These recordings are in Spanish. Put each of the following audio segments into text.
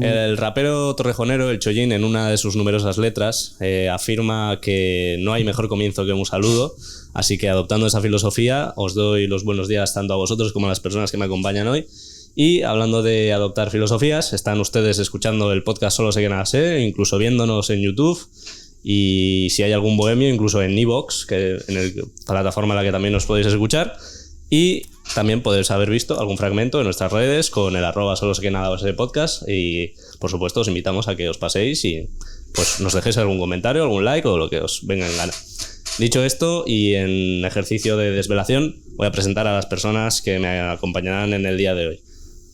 El rapero torrejonero, el Chollín, en una de sus numerosas letras, afirma que no hay mejor comienzo que un saludo, así que adoptando esa filosofía os doy los buenos días tanto a vosotros como a las personas que me acompañan hoy. Y hablando de adoptar filosofías, están ustedes escuchando el podcast Solo sé que nada sé, incluso viéndonos en YouTube, y si hay algún bohemio, incluso en iVoox, que en la plataforma en la que también nos podéis escuchar. Y también podéis haber visto algún fragmento en nuestras redes con el @solo sé que nada sé podcast, y por supuesto os invitamos a que os paséis y pues nos dejéis algún comentario, algún like o lo que os venga en gana. Dicho esto, y en ejercicio de desvelación, voy a presentar a las personas que me acompañarán en el día de hoy.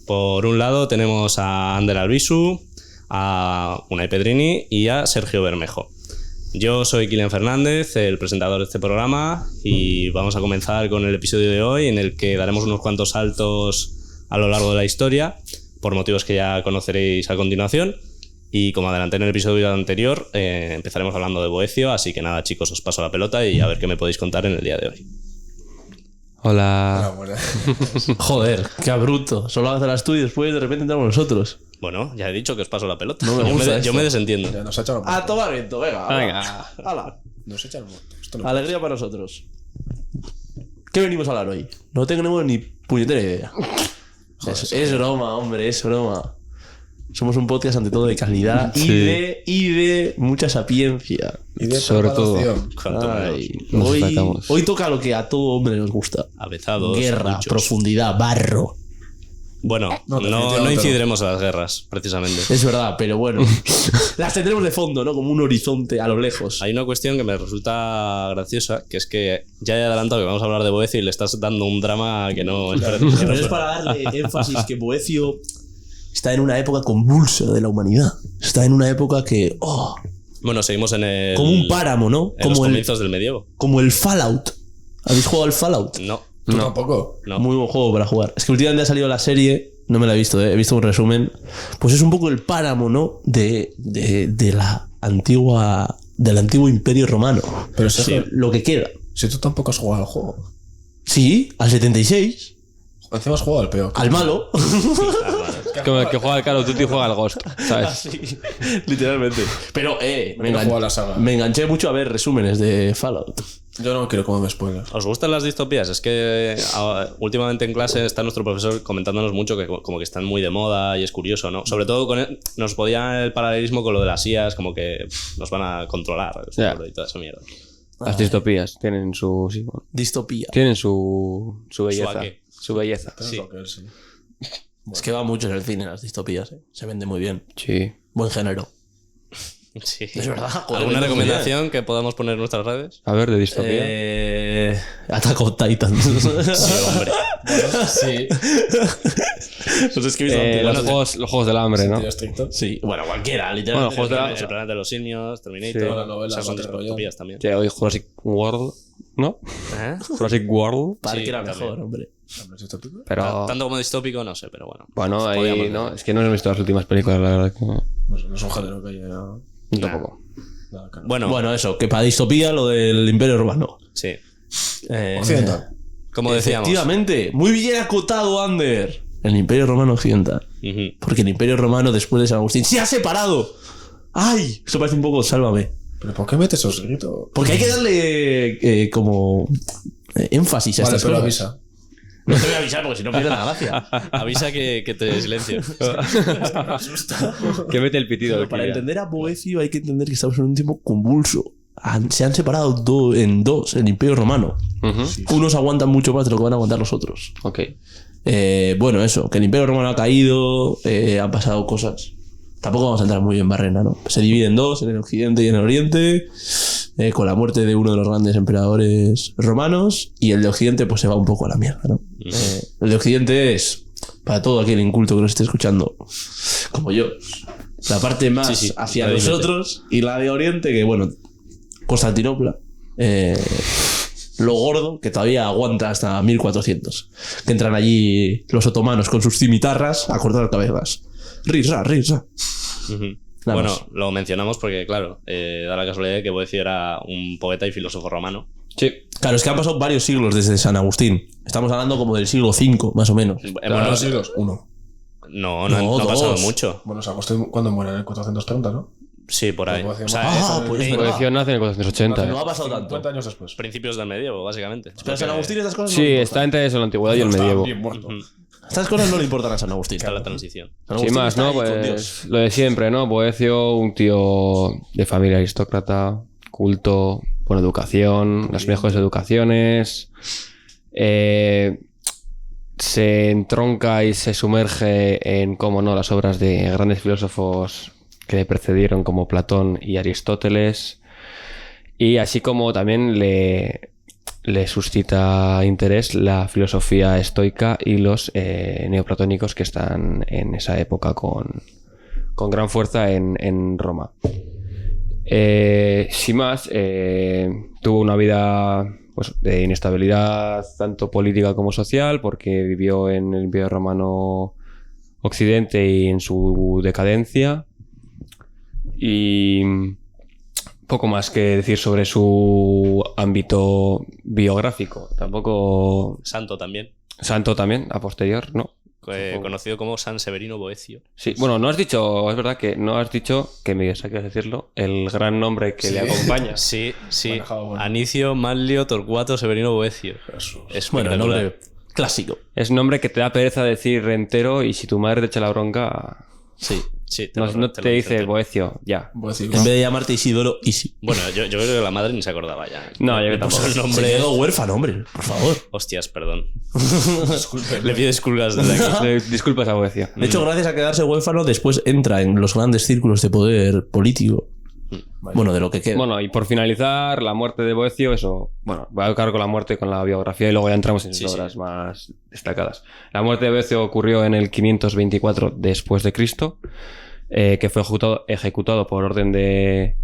Por un lado tenemos a Ander Albisu, a Unai Pedrini y a Sergio Bermejo. Yo soy Kilian Fernández, el presentador de este programa, y vamos a comenzar con el episodio de hoy, en el que daremos unos cuantos saltos a lo largo de la historia, por motivos que ya conoceréis a continuación. Y como adelanté en el episodio anterior, empezaremos hablando de Boecio, así que nada, chicos, os paso la pelota y a ver qué me podéis contar en el día de hoy. Hola. Joder, qué bruto. Solo haces tú y después de repente entramos nosotros. Bueno, ya he dicho que os paso la pelota. No me gusta yo me desentiendo. Ya nos ha echado A tomar viento, venga. Hala. Nos echa el muerto. Esto no Alegría para nosotros. ¿Qué venimos a hablar hoy? No tenemos ni puñetera idea. Es broma, hombre, es broma. Somos un podcast ante todo de calidad Sí. y de mucha sapiencia. Y de Sobre todo. preparación. Cuanto menos. Ay, Nos hoy, sacamos. hoy toca lo que a todo hombre nos gusta. Avezados. Guerra, muchos. profundidad, barro. Bueno, No, no definitivamente incidiremos a las guerras, precisamente. Es verdad, pero bueno. Las tendremos de fondo, ¿no? Como un horizonte a lo lejos. Hay una cuestión que me resulta graciosa, que es que ya he adelantado que vamos a hablar de Boecio y le estás dando un drama que no... Pero es para darle énfasis que Boecio está en una época convulsa de la humanidad. Está en una época que... Bueno, seguimos en el... como un páramo, ¿no? En los Como comienzos del medievo. como el Fallout. ¿Habéis jugado al Fallout? No. ¿Tú tampoco? No. Muy buen juego para jugar. Es que últimamente ha salido la serie, no me la he visto, he visto un resumen. Pues es un poco el páramo, ¿no? De la antigua... del antiguo Imperio Romano. Pero Sergio, Lo que queda. si tú tampoco has jugado al juego. Sí, al 76. Encima has jugado al peor. Al malo. Como el que juega al Call of Duty juega al Ghost, ¿sabes? Sí, literalmente. Pero, No he jugado a la saga. me enganché mucho a ver resúmenes de Fallout. Yo no quiero comerme spoilers. ¿Os gustan las distopías? Es que últimamente en clase está nuestro profesor comentándonos mucho que como que están muy de moda y es curioso, ¿no? Sobre todo nos podía el paralelismo con lo de las IAs, como que nos van a controlar el futuro y toda esa mierda. Las distopías tienen su... sí, bueno, Distopía. tienen su belleza. ¿Su qué? Su belleza. Pero Sí. es lo que es, sí. Es que va mucho en el cine las distopías, ¿eh? Se vende muy bien. Sí. Buen género. Sí. Es verdad. Joder, ¿Alguna vende muy recomendación que podamos poner en nuestras redes? A ver, de distopía. bien. Attack on Titan. Sí, hombre. Sí. Pues es que he visto Los juegos del hambre, ¿no? Sentido estricto. Sí, bueno, cualquiera, Bueno, literalmente. juegos de la... El planeta de los simios, Terminator. Sí. La novela Esas son Battle Royale. distopías también. Sí, hoy Jurassic World, ¿no? ¿Eh? Jurassic World. Parque Sí, era también. mejor, hombre. Hombre, ¿es distópico? Pero... Tanto como distópico, no sé, pero bueno. Bueno, ahí Podríamos no. ver. Es que no he visto las últimas películas, la verdad que no. No es un género que haya... Yo tampoco. Nada, claro. Bueno, Eso, que para distopía lo del Imperio Romano. sí. Occidental. Como decíamos. Efectivamente. Muy bien acotado, Ander. El Imperio Romano Occidental. Ujú. Porque el Imperio Romano, después de San Agustín, ¡se ha separado! ¡Ay! Esto parece un poco Sálvame. ¿Pero por qué metes esos gritos? Porque hay que darle como énfasis a Vale, estas pero cosas. avisa. No te voy a avisar porque si no pierde la gracia. Avisa que te silencio. Que mete el pitido. Pero para entender a Boecio hay que entender que estamos en un tiempo convulso. Se han separado en dos el Imperio Romano. Unos aguantan mucho más de lo que van a aguantar los otros. Ok. Bueno, eso, que el Imperio Romano ha caído, han pasado cosas. Tampoco vamos a entrar muy en barrena, ¿no? Se divide en dos, en el occidente y en el oriente, con la muerte de uno de los grandes emperadores romanos, y el de occidente pues se va un poco a la mierda, ¿no? El de occidente es, para todo aquel inculto que nos esté escuchando, como yo, la parte más Sí, hacia redímete. nosotros, y la de oriente, que bueno, Constantinopla, lo gordo, que todavía aguanta hasta 1400. Que entran allí los otomanos con sus cimitarras a cortar cabezas. Risa, risa. Ujú. Nada Bueno, más. lo mencionamos porque, claro, da la casualidad de que Boecio era un poeta y filósofo romano. Sí. Claro, es que han pasado varios siglos desde San Agustín. Estamos hablando como del siglo V, más o menos. Bueno, ¿Cuántos siglos? Uno. no No, ha pasado dos. mucho. Bueno, San Agustín, ¿cuándo muere? En el 430, ¿no? Sí, por ahí. Pues Boecio O sea, Ah, pues es verdad. Boecio nace en el 480. No ha pasado tanto. 50 años después. principios del medievo, básicamente. Pero a San Agustín estas cosas no Sí, le importan. está entre eso, la antigüedad y el Estaba medievo. bien muerto. Estas cosas no le importan a San Agustín. Está la transición. San Sin Agustín más, está ¿no? ahí con Pues Dios. lo de siempre, ¿no? Boecio, un tío de familia aristócrata, culto, buena educación, las mejores educaciones. Se entronca y se sumerge en, cómo no, las obras de grandes filósofos que le precedieron, como Platón y Aristóteles. Y así como también le suscita interés la filosofía estoica y los neoplatónicos que están en esa época con gran fuerza en Roma. Sin más, tuvo una vida pues, de inestabilidad tanto política como social, porque vivió en el Imperio Romano Occidente y en su decadencia. Y poco más que decir sobre su ámbito biográfico. Tampoco Santo también, santo también, a posterior, ¿no? conocido como San Severino Boecio. Sí, bueno, no has dicho, es verdad que no has dicho, que me saques decirlo, el gran nombre que le acompaña. Sí, sí. Manejado, bueno. Anicio Manlio Torcuato Severino Boecio. Es Bueno, el espectacular. nombre clásico. Es nombre que te da pereza decir entero, y si tu madre te echa la bronca, Sí. Sí, no lo- te lo dice intento. Boecio, ya. Voy a decir, En vez de llamarte Isidoro, Isi. Bueno, yo creo que la madre ni se acordaba ya. No, yo Le tampoco. puso el Se nombre. quedó huérfano, hombre. Por favor. Hostias, perdón. disculpen. Le pido disculpas desde aquí. Disculpas a Boecio. De hecho, gracias a quedarse huérfano, después entra en los grandes círculos de poder político. Bueno, de lo que queda. Bueno, y por finalizar, la muerte de Boecio, eso, bueno, voy a acabar con la muerte, con la biografía, y luego ya entramos en sus Sí, obras más destacadas. La muerte de Boecio ocurrió en el 524 después de Cristo, que fue ejecutado por orden de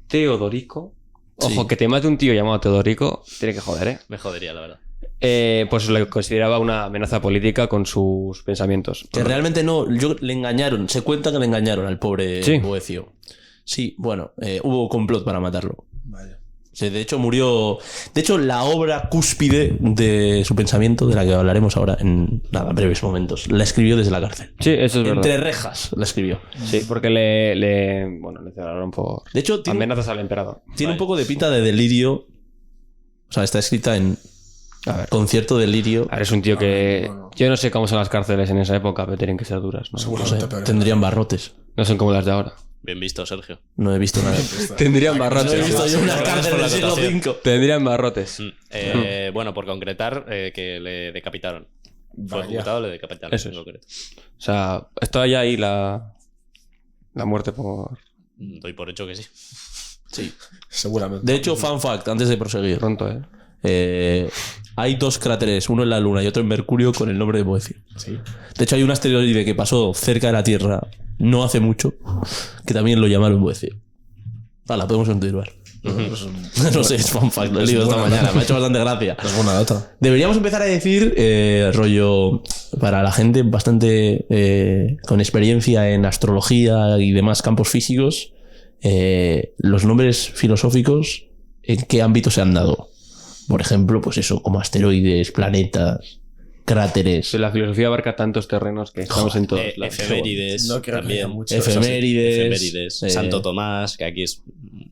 Teodorico. Ojo, Sí. que te mate un tío llamado Teodorico, tiene que joder, ¿eh? Me jodería, la verdad. Pues lo consideraba una amenaza política con sus pensamientos. Que realmente no, le engañaron. Se cuenta que le engañaron al pobre Sí. Boecio. Sí, bueno, hubo complot para matarlo. Vaya. Sí, de hecho, murió. De hecho, la obra cúspide de su pensamiento, de la que hablaremos ahora en nada, breves momentos, la escribió desde la cárcel. Sí, eso es verdad. Entre rejas la escribió. Sí, porque le cerraron por De hecho, tiene, amenazas al emperador. tiene un poco de pinta de delirio. O sea, está escrita en con cierto delirio. A ver, es un tío que... bueno. Yo no sé cómo son las cárceles en esa época, pero tienen que ser duras, ¿no? No Seguramente sé, peor. tendrían barrotes. No son como las de ahora. Bien visto, Sergio. No he visto nada. Tendrían No he barrotes. visto yo una Gracias cárcel por la del siglo acotación. V. Tendrían barrotes. Bueno, por concretar, que le decapitaron. Fue Vaya. ejecutado, le decapitaron. Eso es. en concreto. O sea, está ya ahí la muerte por Doy por hecho que sí. Sí. Seguramente. De hecho, fun fact, antes de proseguir. pronto, ¿eh? Hay dos cráteres, uno en la Luna y otro en Mercurio, con el nombre de Boecio. Sí. De hecho, hay un asteroide que pasó cerca de la Tierra no hace mucho, que también lo llamaron Boecio. Vale, podemos continuar. No sé, es fun fact, lo he leído esta buena. mañana, me ha hecho bastante gracia. Es buena data. Deberíamos empezar a decir, rollo, para la gente bastante con experiencia en astrología y demás campos físicos, los nombres filosóficos, en qué ámbito se han dado. Por ejemplo, pues eso, como asteroides, planetas, cráteres, La filosofía abarca tantos terrenos que estamos en todos lados. Efemérides. No creo que haya también. mucho. efemérides. Efemérides. Santo Tomás, que aquí es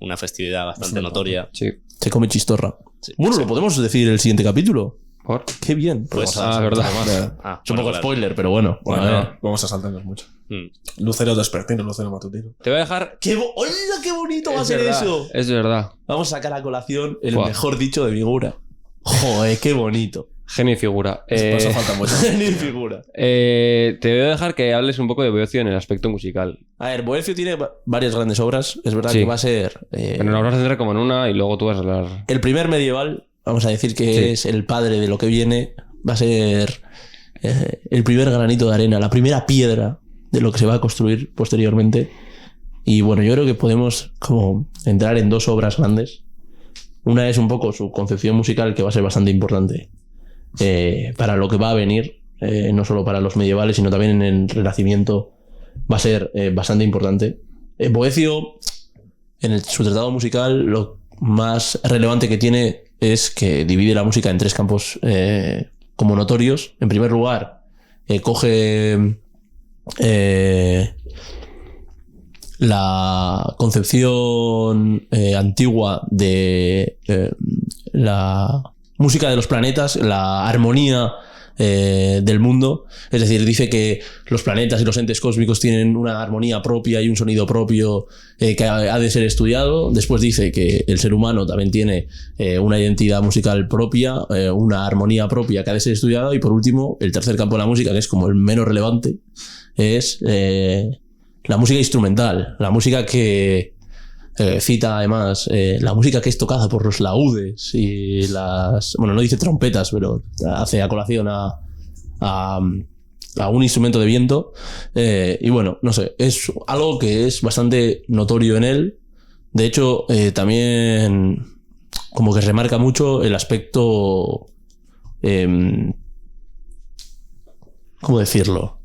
una festividad bastante notoria. Sí. Se come chistorra. Sí, Bueno, sí. lo podemos decir el siguiente capítulo. ¿Por? Qué bien. Pues, verdad. Ah, Es un bueno, poco claro. spoiler, pero bueno. Bueno, a ver. vamos a saltarnos mucho. Mm. Lucero despertino, lucero matutino. Te voy a dejar... ¡Hola, qué bonito va a Es ser verdad, eso! Es verdad. Vamos a sacar a colación el Buah. mejor dicho de Vigura. Joder, qué bonito. Genio y figura. Por eso falta mucho. Ni figura. Te voy a dejar que hables un poco de Boecio en el aspecto musical. A ver, Boecio tiene varias grandes obras. Es verdad Sí. que va a ser Pero nos vamos a centrar como en una y luego tú vas a hablar... el primer medieval. Vamos a decir que Sí. es el padre de lo que viene. Va a ser el primer granito de arena, la primera piedra de lo que se va a construir posteriormente. Y bueno, yo creo que podemos como entrar en dos obras grandes. Una es un poco su concepción musical, que va a ser bastante importante para lo que va a venir, no solo para los medievales, sino también en el Renacimiento va a ser bastante importante. Boecio, en su tratado musical, lo más relevante que tiene es que divide la música en 3 campos como notorios. En primer lugar, coge la concepción antigua de la música de los planetas, la armonía del mundo. Es decir, dice que los planetas y los entes cósmicos tienen una armonía propia y un sonido propio que ha de ser estudiado. Después dice que el ser humano también tiene una identidad musical propia, una armonía propia que ha de ser estudiada. Y por último, el tercer campo de la música, que es como el menos relevante, es la música instrumental, la música que cita además la música que es tocada por los laúdes y las... Bueno, no dice trompetas, pero hace a colación a un instrumento de viento. Y bueno, no sé, es algo que es bastante notorio en él. De hecho, también como que remarca mucho el aspecto... ¿cómo decirlo?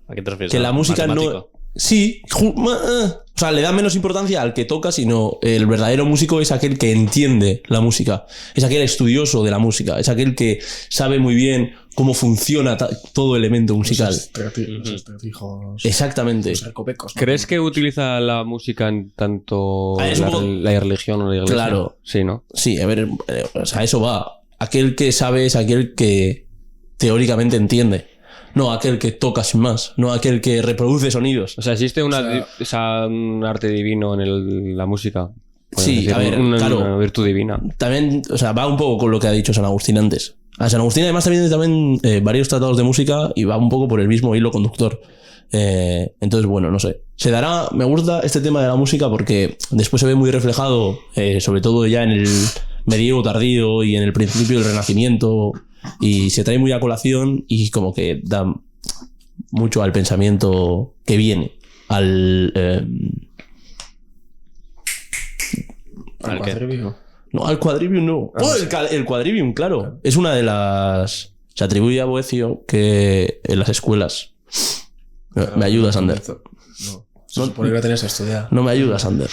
¿A qué te refieres? Que la música ¿Matemático? no... Sí, o sea, le da menos importancia al que toca, sino el verdadero músico es aquel que entiende la música, es aquel estudioso de la música, es aquel que sabe muy bien cómo funciona todo elemento musical. Los estrategos. Exactamente. Los recovecos, ¿no? ¿Crees que utiliza la música en tanto Es un poco... la religión o la iglesia? Claro. Sí, ¿no? Sí, a ver, o sea, eso va. Aquel que sabe es aquel que teóricamente entiende. No aquel que toca sin más, no aquel que reproduce sonidos. O sea, ¿existe un arte divino en la música? Sí, a ver, claro. Una virtud divina. También, o sea, va un poco con lo que ha dicho San Agustín antes. A San Agustín además también varios tratados de música y va un poco por el mismo hilo conductor. Entonces, bueno, no sé. Se dará, me gusta este tema de la música porque después se ve muy reflejado, sobre todo ya en el medievo tardío y en el principio del Renacimiento, y se trae muy a colación y como que da mucho al pensamiento que viene, al Quadrivium. no, al quadrivium no. El quadrivium, claro. Es una de las... Se atribuye a Boecio que en las escuelas... Me ayudas, Ander. No. Se supone que lo tenías estudiado. No me ayudas, Ander.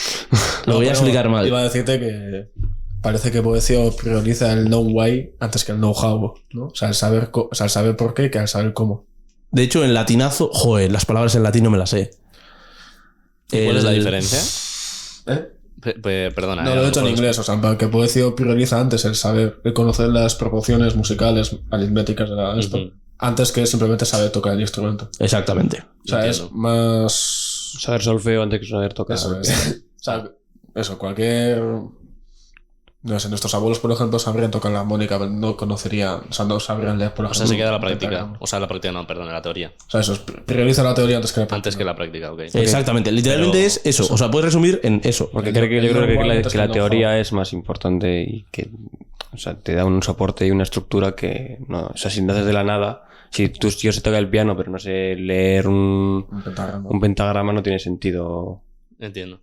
Lo voy a explicar mal. Iba a decirte que parece que Boecio prioriza el know why antes que el know how, ¿no? O sea, el saber por qué que el saber cómo. De hecho, en latinazo... Joder, las palabras en latín no me las sé. ¿Cuál es la diferencia? Perdona. No, lo he hecho en inglés, o sea, que Boecio prioriza antes el saber, el conocer las proporciones musicales, aritméticas de esto, antes que simplemente saber tocar el instrumento. Exactamente. O sea, Entiendo. es más... Saber solfeo antes que saber tocar. Eso es. O sea, eso, cualquier... No sé, nuestros abuelos, por ejemplo, sabrían tocar la armónica, pero no conocerían, o sea, no sabrían leer, por O ejemplo. sea, se queda la un práctica. pentagrama. O sea, la práctica no, perdón, la teoría. O sea, eso es, prioriza la teoría antes que la práctica. Antes que la práctica, ok. Exactamente. Literalmente Pero- es eso. O sea, puedes resumir en eso. Porque El- yo creo el que know-how la antes que el teoría know-how. es más importante y que, o sea, te da un soporte y una estructura que no, o sea, si naces de la nada, si yo sé tocar el piano pero no sé leer Un pentagrama. un pentagrama no tiene sentido, Entiendo.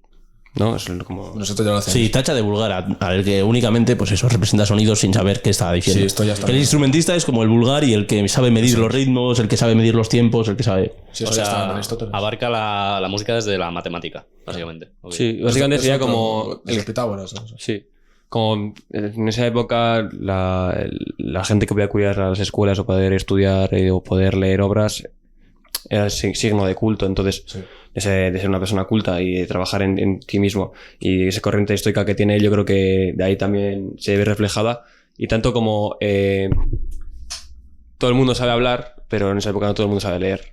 ¿no? Es como Nosotros ya lo hacemos. Sí, tacha de vulgar al que únicamente, pues eso, representa sonidos sin saber qué está diciendo. Sí, esto ya está El bien. instrumentista es como el vulgar y el que sabe medir los ritmos, el que sabe medir los tiempos, el que sabe... Sí, O esto ya está en sea, Aristóteles. abarca la música desde la matemática, básicamente. Ok. sí, básicamente Eso sería con- como desde Pitágoras. Eso. sí, como en esa época la gente que podía acudir a las escuelas o poder estudiar o poder leer obras era signo de culto, entonces Sí. de ser una persona culta y de trabajar en ti mismo y esa corriente estoica que tiene él, yo creo que de ahí también se ve reflejada, y tanto como todo el mundo sabe hablar pero en esa época no todo el mundo sabe leer,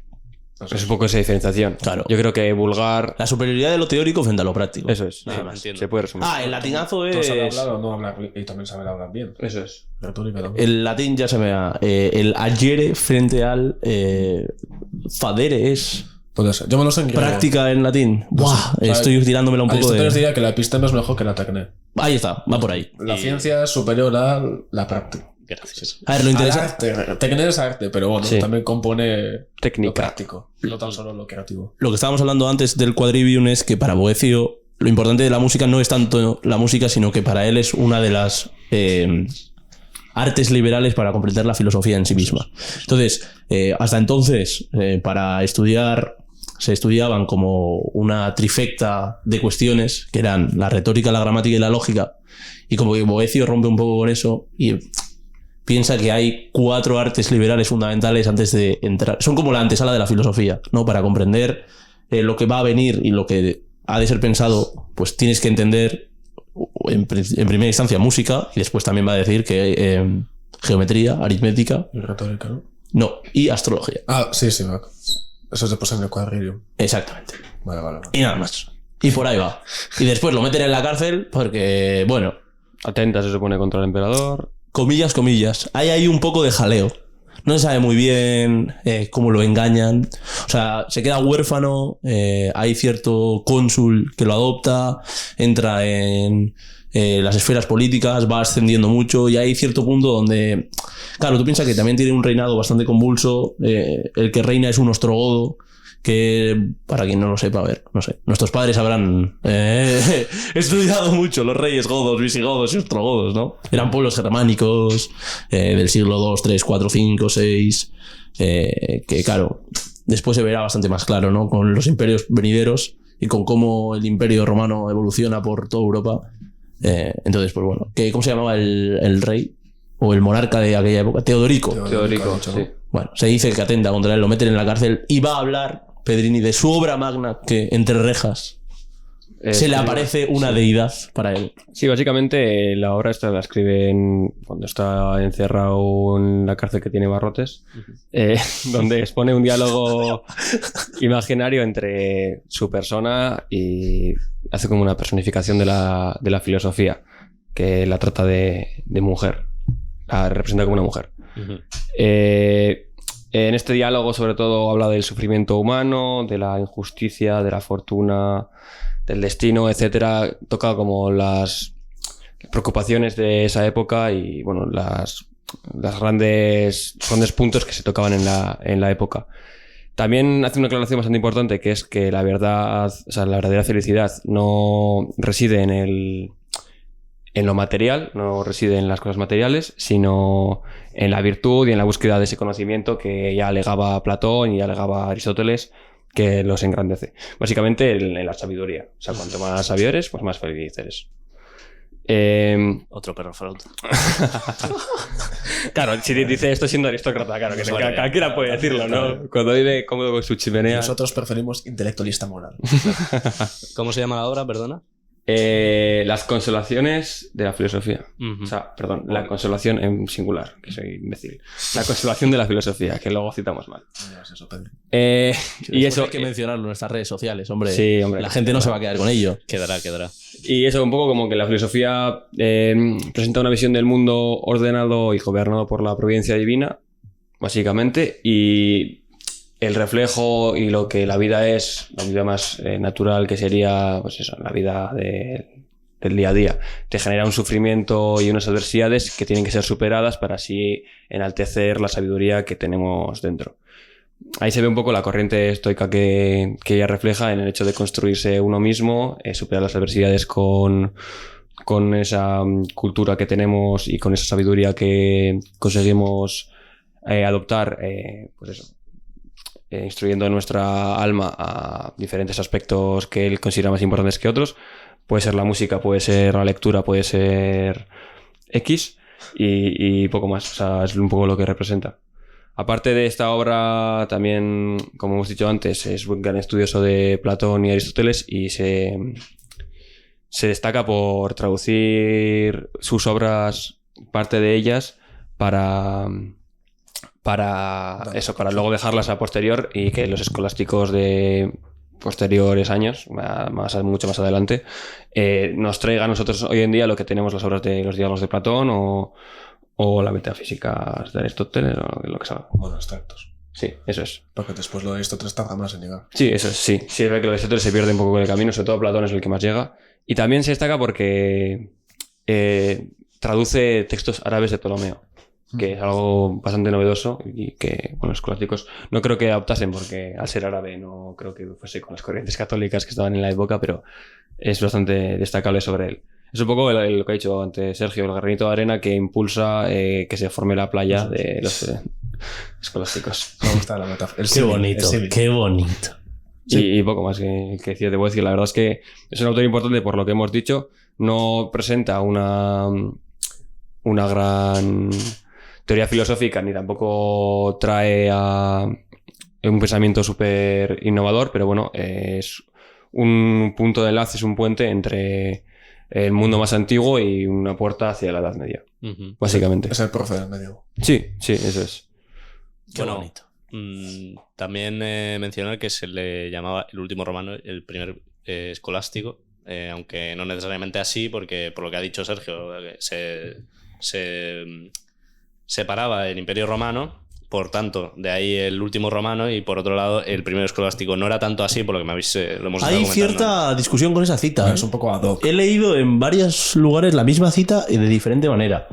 es un poco esa diferenciación. Claro. Yo creo que vulgar, La superioridad de lo teórico frente a lo práctico. eso es, Ah, nada más. entiendo. Se puede resumir. Ah, el latinazo Todo sabe es... hablar o no hablar y también saber hablar bien. Eso es. Retórica también. El latín ya se me va. El agere frente al fadere es... Puede ser. Yo me lo sé en griego. Práctica en latín. Buah, sé. estoy tirándomela un poco Aristóteles de... diría que la episteme es mejor que la tecné. Ahí está, va por ahí. La Y- ciencia es superior a la práctica. Gracias. A ver, lo Al interesante... arte. Tecné es arte, pero bueno, Sí. también compone Técnica. lo práctico, no tan solo lo creativo. Lo que estábamos hablando antes del quadrivium es que para Boecio lo importante de la música no es tanto la música, sino que para él es una de las artes liberales para comprender la filosofía en sí misma. Entonces, hasta entonces, para estudiar se estudiaban como una trifecta de cuestiones, que eran la retórica, la gramática y la lógica, y como que Boecio rompe un poco con eso y piensa que hay 4 artes liberales fundamentales antes de entrar. Son como la antesala de la filosofía, ¿no? Para comprender lo que va a venir y lo que ha de ser pensado, pues tienes que entender en primera instancia música, y después también va a decir que geometría, aritmética. Y retórica, ¿no? No, y astrología. Ah, sí, va. Eso es después en el cuadrillo. Exactamente. Vale. Y nada más. Y por ahí va. Y después lo meten en la cárcel porque, bueno... Atenta, se supone, contra el emperador. Comillas. Hay ahí un poco de jaleo. No se sabe muy bien cómo lo engañan. O sea, se queda huérfano, hay cierto cónsul que lo adopta, entra en las esferas políticas, va ascendiendo mucho, y hay cierto punto donde... Claro, tú piensas que también tiene un reinado bastante convulso. El que reina es un ostrogodo, que, para quien no lo sepa, a ver, no sé, nuestros padres habrán estudiado mucho los reyes godos, visigodos y ostrogodos, ¿no? Eran pueblos germánicos del siglo II, III, IV, V, VI, que claro, después se verá bastante más claro, ¿no? Con los imperios venideros y con cómo el imperio romano evoluciona por toda Europa. Entonces, pues bueno, ¿cómo se llamaba el rey? O el monarca de aquella época, Teodorico, sí. Bueno, se dice que atenta contra él, lo meten en la cárcel y va a hablar Pedrini de su obra magna, que entre rejas se le aparece una deidad para él. Sí, básicamente la obra esta la escribe cuando está encerrado en la cárcel que tiene barrotes, donde expone un diálogo imaginario entre su persona y hace como una personificación de la filosofía, que la trata de mujer, la representa como una mujer. Uh-huh. En este diálogo sobre todo habla del sufrimiento humano, de la injusticia, de la fortuna, del destino, etcétera. Toca como las preocupaciones de esa época y bueno, las grandes puntos que se tocaban en la época. También hace una aclaración bastante importante, que es que la verdad, o sea, la verdadera felicidad no reside en lo material, no reside en las cosas materiales, sino en la virtud y en la búsqueda de ese conocimiento que ya alegaba Platón y ya alegaba Aristóteles, que los engrandece. Básicamente en la sabiduría. O sea, cuanto más sabio eres, pues más feliz eres. Otro perro flauta. Claro, si dice esto siendo aristócrata, claro, que cualquiera puede decirlo, ¿no? Cuando vive cómodo con su chimenea. Nosotros preferimos intelectualista moral. ¿Cómo se llama la obra, perdona? Las consolaciones de la filosofía. Uh-huh. O sea, perdón, la consolación en singular, que soy imbécil. La consolación de la filosofía, que luego citamos mal. Y eso hay que mencionarlo en nuestras redes sociales, hombre. Sí, hombre. La gente no se va a quedar con ello. Quedará. Y eso, un poco como que la filosofía presenta una visión del mundo ordenado y gobernado por la providencia divina, básicamente, y el reflejo y lo que la vida es, la vida más natural, que sería pues eso, la vida del día a día, te genera un sufrimiento y unas adversidades que tienen que ser superadas para así enaltecer la sabiduría que tenemos dentro. Ahí se ve un poco la corriente estoica que ella refleja en el hecho de construirse uno mismo, superar las adversidades con esa cultura que tenemos y con esa sabiduría que conseguimos adoptar, pues eso, instruyendo nuestra alma a diferentes aspectos que él considera más importantes que otros. Puede ser la música, puede ser la lectura, puede ser X y poco más. O sea, es un poco lo que representa. Aparte de esta obra, también, como hemos dicho antes, es un gran estudioso de Platón y Aristóteles y se destaca por traducir sus obras, parte de ellas, para luego dejarlas a posterior y que los escolásticos de posteriores años, mucho más adelante, nos traiga a nosotros hoy en día lo que tenemos las obras de los diálogos de Platón o la metafísica de Aristóteles o lo que sea. O los tractos. Sí, eso es. Porque después lo de Aristóteles tarda más en llegar. Sí, eso es, sí. Sí, es verdad que lo de Aristóteles se pierde un poco en el camino, sobre todo Platón es el que más llega. Y también se destaca porque traduce textos árabes de Ptolomeo, que es algo bastante novedoso y que, bueno, los escolásticos no creo que adoptasen porque al ser árabe no creo que fuese con las corrientes católicas que estaban en la época, pero es bastante destacable sobre él. Es un poco lo que ha dicho antes Sergio, el granito de arena que impulsa que se forme la playa de los escolásticos. Me gusta la metáfora. Qué bonito. Y poco más que decir de Boecio. La verdad es que es un autor importante por lo que hemos dicho. No presenta una gran teoría filosófica ni tampoco trae a un pensamiento súper innovador, pero bueno, es un punto de enlace, es un puente entre el mundo más antiguo y una puerta hacia la Edad Media, básicamente. Es el profe del medio. Sí, eso es. Qué bonito. También mencionar que se le llamaba el último romano el primer escolástico, aunque no necesariamente así, porque por lo que ha dicho Sergio, se separaba el Imperio Romano, por tanto, de ahí el último romano, y por otro lado el primer escolástico. No era tanto así, por lo que me habéis lo hemos estado Hay comentando. cierta discusión con esa cita. Es un poco ad hoc. He leído en varios lugares la misma cita y de diferente manera.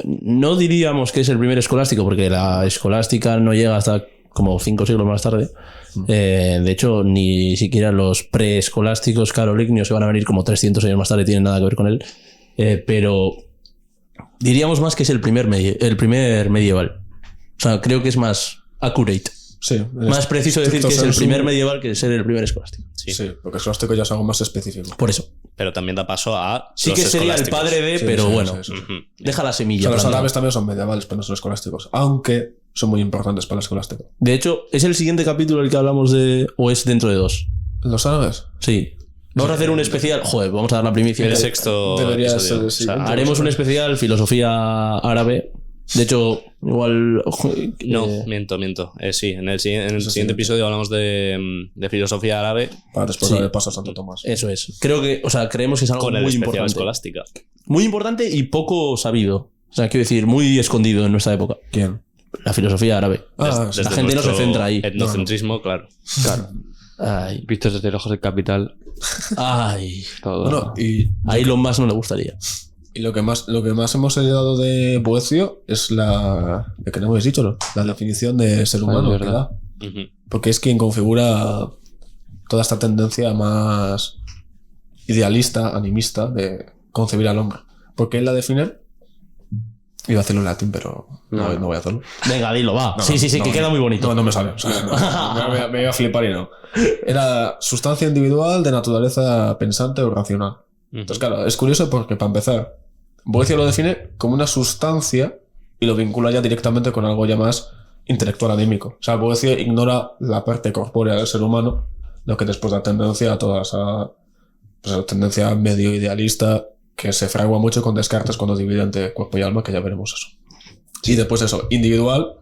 No diríamos que es el primer escolástico, porque la escolástica no llega hasta como 5 siglos más tarde. De hecho, ni siquiera los preescolásticos carolingios se van a venir como 300 años más tarde, tienen nada que ver con él. Pero diríamos más que es el primer medieval. O sea, creo que es más accurate. Sí, Más preciso decir que es el primer medieval que ser el primer escolástico. Sí, porque escolástico ya es algo más específico. Por eso. Pero también da paso a Sí los que sería el escolásticos. padre de, Sí, pero sí, bueno, sí. deja la O semilla. sea, los plantada. árabes también son medievales, pero no son escolásticos. Aunque son muy importantes para el escolástico. De hecho, ¿es el siguiente capítulo el que hablamos de... o es dentro de 2? ¿Los árabes? Sí. Vamos a hacer un especial... Joder, vamos a dar la primicia. El sexto Debería episodio. ser, sí. Haremos un especial filosofía árabe. De hecho, igual... No, miento. Sí, en el siguiente episodio hablamos de filosofía árabe Para después Sí. dar el paso a Santo Tomás. Eso es. Creo que... O sea, creemos que es algo con el muy especial importante. escolástica. Muy importante y poco sabido. O sea, quiero decir, muy escondido en nuestra época. ¿Quién? La filosofía árabe. Ah, Desde la gente no se nuestro centra ahí. Etnocentrismo, claro. Claro. Ay. Vistos desde lejos del capital, Ay. todo. Bueno, y A Elon Musk no le gustaría. lo que más hemos heredado de Boecio es la... ¿De qué no hemos dicho? ¿No? La definición de ser humano. es verdad. ¿verdad? Porque es quien configura toda esta tendencia más idealista, animista de concebir al hombre. Porque él la define... Iba a hacerlo en latín, pero no voy a hacerlo. Venga, dilo, va. No, sí, que queda muy bonito. No me sale. O sea, me iba a flipar y no. Era sustancia individual de naturaleza pensante o racional. Entonces, claro, es curioso porque, para empezar, Boecio lo define como una sustancia y lo vincula ya directamente con algo ya más intelectual anímico. O sea, Boecio ignora la parte corpórea del ser humano, lo que después da tendencia a toda esa tendencia medio idealista que se fragua mucho con Descartes cuando divide entre cuerpo y alma, que ya veremos eso. Y después eso, individual,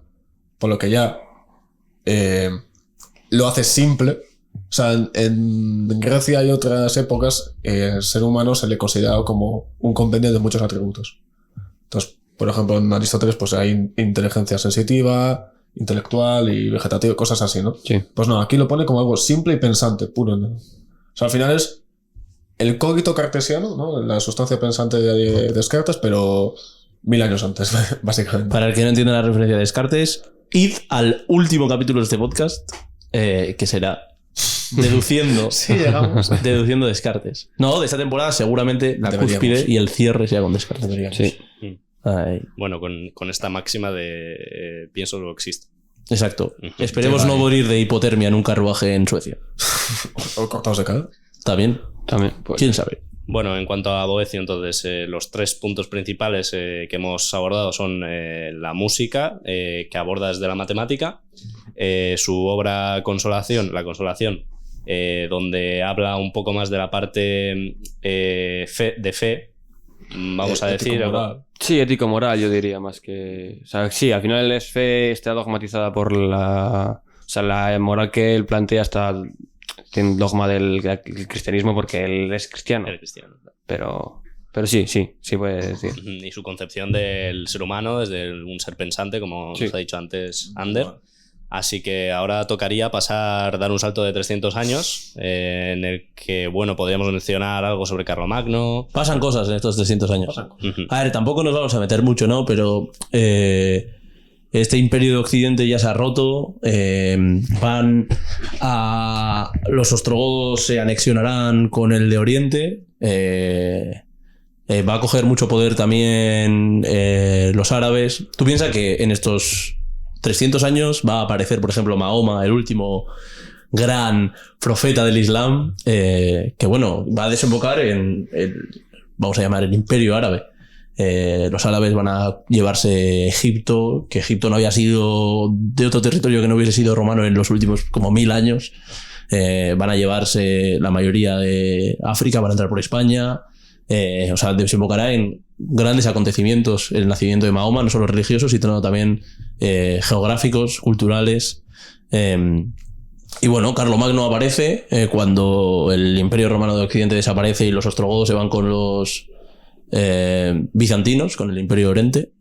por lo que ya lo hace simple. O sea, en Grecia y otras épocas, el ser humano se le consideraba como un compendio de muchos atributos. Entonces, por ejemplo, en Aristóteles pues hay inteligencia sensitiva, intelectual y vegetativa, cosas así, ¿no? Sí. Pues no, aquí lo pone como algo simple y pensante, puro, ¿no? O sea, al final es el cogito cartesiano, ¿no? La sustancia pensante de Descartes, pero 1000 años antes, básicamente. Para el que no entienda la referencia de Descartes, id al último capítulo de este podcast, que será deduciendo, deduciendo Descartes. No, de esta temporada seguramente la Deberíamos. cúspide y el cierre sea con Descartes. Sí. Ay, Bueno, con esta máxima de pienso luego existo. exacto. Esperemos no morir de hipotermia en un carruaje en Suecia. O cortados de cara. ¿Está bien? También, pues. ¿Quién sabe? Bueno, en cuanto a Boecio, entonces, los 3 puntos principales que hemos abordado son la música, que aborda desde la matemática, su obra Consolación, la Consolación, donde habla un poco más de la parte de fe, vamos a decir. Ético-moral. Sí, ético-moral, yo diría, más que... O sea, sí, al final es fe, está dogmatizada por la... O sea, la moral que él plantea está... Tiene un dogma del cristianismo porque él es cristiano. El cristiano. Pero sí puedes decir. Y su concepción del ser humano desde un ser pensante, como Sí. nos ha dicho antes Ander. Así que ahora tocaría dar un salto de 300 años, en el que, bueno, podríamos mencionar algo sobre Carlomagno. Pasan cosas en estos 300 años. Ujú. A ver, tampoco nos vamos a meter mucho, ¿no? Pero este imperio de Occidente ya se ha roto. Van a... Los ostrogodos se anexionarán con el de Oriente. Va a coger mucho poder también los árabes. Tú piensas que en estos 300 años va a aparecer, por ejemplo, Mahoma, el último gran profeta del Islam, que bueno, va a desembocar en vamos a llamar el Imperio Árabe. Los árabes van a llevarse Egipto, que Egipto no había sido de otro territorio que no hubiese sido romano en los últimos como 1000 años. Van a llevarse la mayoría de África, van a entrar por España. O sea, desembocará en grandes acontecimientos el nacimiento de Mahoma, no solo religiosos, sino también geográficos, culturales. Y bueno, Carlomagno aparece cuando el Imperio Romano de Occidente desaparece y los ostrogodos se van con los bizantinos, con el Imperio de Oriente.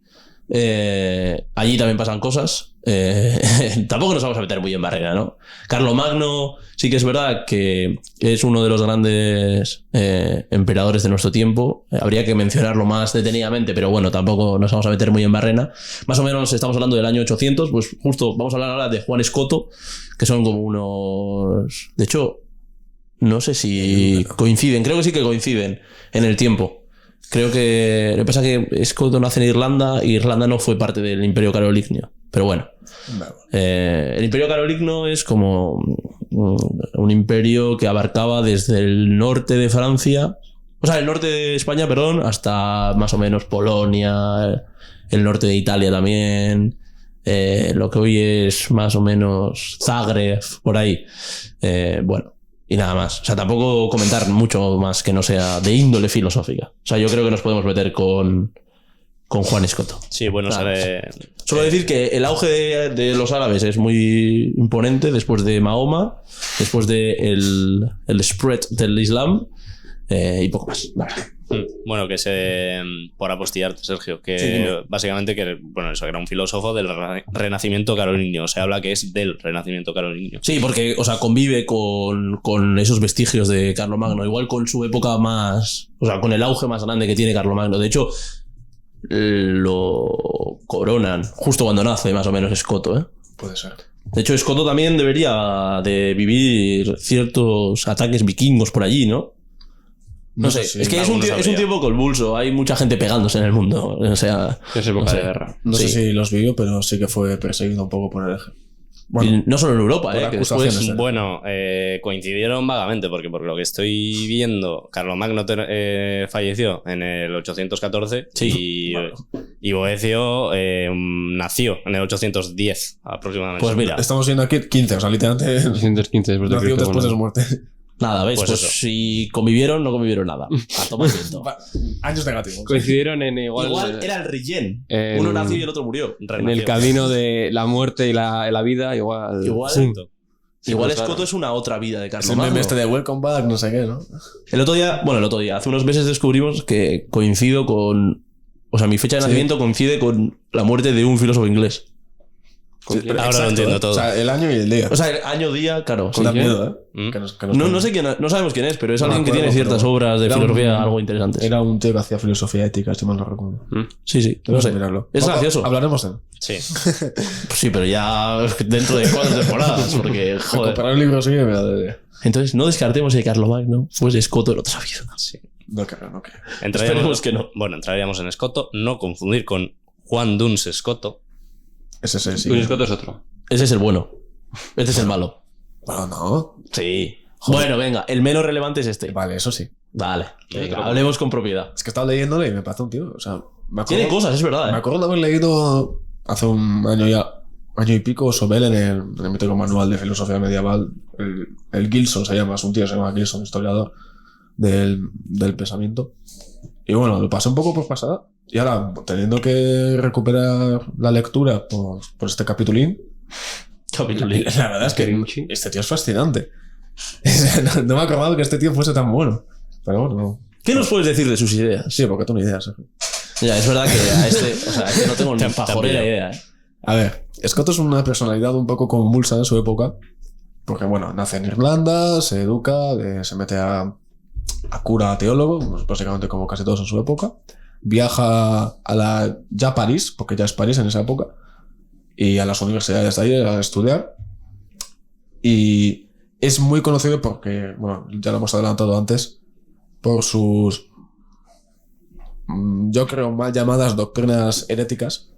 Allí también pasan cosas. Tampoco nos vamos a meter muy en barrera, ¿no? Carlomagno sí que es verdad que es uno de los grandes emperadores de nuestro tiempo. Habría que mencionarlo más detenidamente, pero bueno, tampoco nos vamos a meter muy en barrena. Más o menos estamos hablando del año 800, pues justo vamos a hablar ahora de Juan Escoto, que son como unos... De hecho, no sé si coinciden, creo que sí que coinciden en el tiempo. Creo que... Lo que pasa es que Escoto nace en Irlanda y Irlanda no fue parte del Imperio Carolingio. Pero bueno. El Imperio Carolingio es como un imperio que abarcaba desde el norte de Francia, o sea, el norte de España, perdón, hasta más o menos Polonia, el norte de Italia también, lo que hoy es más o menos Zagreb, por ahí. Bueno. Y nada más. O sea, tampoco comentar mucho más que no sea de índole filosófica. O sea, yo creo que nos podemos meter con Juan Escoto. Sí, bueno, Solo decir que el auge de los árabes es muy imponente después de Mahoma, después de el spread del Islam y poco más. Vale. Bueno, por apostillarte, Sergio, que Sí, básicamente bueno, eso era un filósofo del Renacimiento carolingio. Se habla que es del Renacimiento carolingio. Sí, porque, o sea, convive con esos vestigios de Carlomagno, igual con su época más, o sea, con el auge más grande que tiene Carlomagno. De hecho, lo coronan justo cuando nace, más o menos, Escoto, ¿eh? Puede ser. De hecho, Escoto también debería de vivir ciertos ataques vikingos por allí, ¿no? No sé, si es que es un sabría. tiempo convulso, hay mucha gente pegándose en el mundo, o sea... Es época no sé. de guerra. No Sí. sé si los vivió, pero sí que fue perseguido un poco por el eje. Y no solo en Europa, por que acusaciones, después... Bueno, coincidieron vagamente, porque por lo que estoy viendo, Carlomagno falleció en el 814 y Boecio nació en el 810 aproximadamente. Pues mira, Estamos viendo aquí 15, o sea, literalmente 215 después de nació Cristo. después de su Bueno. muerte. nada, ¿ves? pues Pues, eso. si convivieron, no convivieron nada. A tomar viento. Años negativos. Coincidieron en Igual era el rellén. en- Uno nació y el otro murió. en el camino de la muerte y la vida, igual. Igual, Sí, igual pues, Escoto claro. es una otra vida de Es el Carlomagno. meme este de Welcome Back, no sé qué, ¿no? El otro día, hace unos meses descubrimos que coincido con... O sea, mi fecha de Sí. nacimiento coincide con la muerte de un filósofo inglés. ¿Con quién? Ahora lo entiendo todo. O sea, el año y el día. O sea, el año, día, claro. Con da quién? miedo, ¿eh? ¿Mm? Que nos No sé quién, no sabemos quién es, pero es No me alguien que acuerdo, tiene ciertas pero obras de era filosofía algo interesantes. Era un tío que hacía filosofía ética, si mal no recuerdo. Sí, no Tenemos sé. que mirarlo. Es gracioso. Hablaremos de él. Sí. Pues sí, pero ya dentro de 4 temporadas, porque, joder. Comprar un libro sí, mira, Entonces, no descartemos que Carlomagno fuese Escoto en otra vida. Sí. no creo, no creo. Esperemos que no. Bueno, entraríamos en Escoto, no confundir con Juan Duns Escoto. Ese sí. Luis Escoto es otro. Ese es el bueno. Este es el malo. Bueno, no. Sí. Bueno, venga, el menos relevante es este. Vale, eso sí. Vale, venga, hablemos con propiedad. Es que estaba leyéndole y me parece un tío. O sea, me acuerdo, Tiene cosas, es verdad, Me ¿eh? acuerdo de haber leído hace un año y pico sobre él en el mítico manual de filosofía medieval. El Gilson se llama, es un tío que se llama Gilson, historiador del pensamiento. Y bueno, lo pasé un poco por pasada. Y ahora, teniendo que recuperar la lectura por este capitulín, Capitulín. la verdad es que Grinchi. este tío es fascinante. No me acordaba que este tío fuese tan bueno. Pero bueno, no. ¿Qué nos puedes decir de sus ideas? Sí, porque tú ni idea, Sergio. Ya, es verdad que a este, o sea, es que no tengo ni Te han pajorera pillado. idea, ¿eh? A ver, Scott es una personalidad un poco convulsa en su época. Porque, bueno, nace en Irlanda, se educa, se mete a cura, a teólogo, pues básicamente como casi todos en su época. Viaja ya París, porque ya es París en esa época, y a las universidades de ahí a estudiar. Y es muy conocido porque, bueno, ya lo hemos adelantado antes, por sus, yo creo, mal llamadas doctrinas heréticas,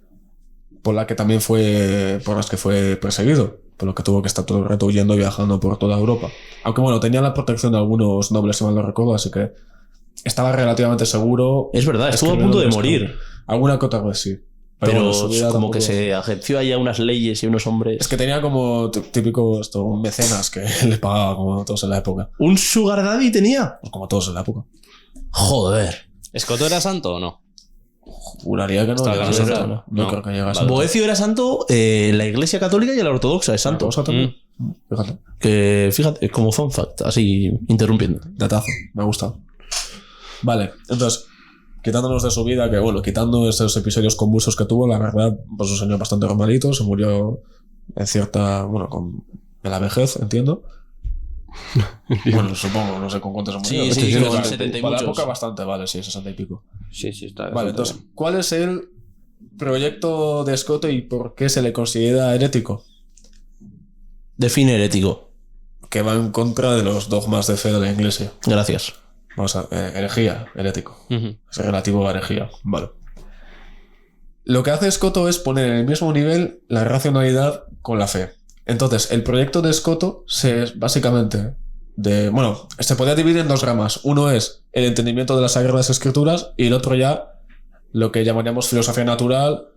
por las que fue perseguido, por lo que tuvo que estar todo el rato huyendo y viajando por toda Europa. Aunque bueno, tenía la protección de algunos nobles, si mal no recuerdo, así que estaba relativamente seguro. Es verdad, estuvo a punto de morir. Alguna que otra vez sí. Pero bueno, su vida como tampoco- que se agenció ahí a unas leyes y unos hombres. Es que tenía como típico un mecenas que le pagaba como todos en la época. ¿Un sugar daddy tenía? Pues como todos en la época. Joder. ¿Escoto era santo o no? Juraría que no. Está llegase claro, a ¿no? santo. No No. creo que llegase. Vale. Boecio era santo en la iglesia católica y en la ortodoxa es santo. Santo. También. Fíjate. Que fíjate, como fun fact, así interrumpiendo. Datazo. Me ha gustado. Vale, entonces, quitándonos de su vida, que bueno, quitando estos episodios convulsos que tuvo, la verdad, pues un señor bastante normalito, se murió en cierta, bueno, en la vejez, entiendo. Bueno, supongo, no sé con cuántos se murió. Sí, Vale, con 70 y para la muchos. época bastante, vale, sí, 60 y pico. Sí, está. Vale, entonces, ¿cuál es el proyecto de Escoto y por qué se le considera herético? Define herético. Que va en contra de los dogmas de fe de la iglesia. Gracias. Vamos a herejía, herético. Ujú. Es relativo a herejía. Vale. Lo que hace Escoto es poner en el mismo nivel la racionalidad con la fe. Entonces, el proyecto de Escoto es básicamente bueno, se podría dividir en dos ramas. Uno es el entendimiento de las Sagradas Escrituras y el otro ya lo que llamaríamos filosofía natural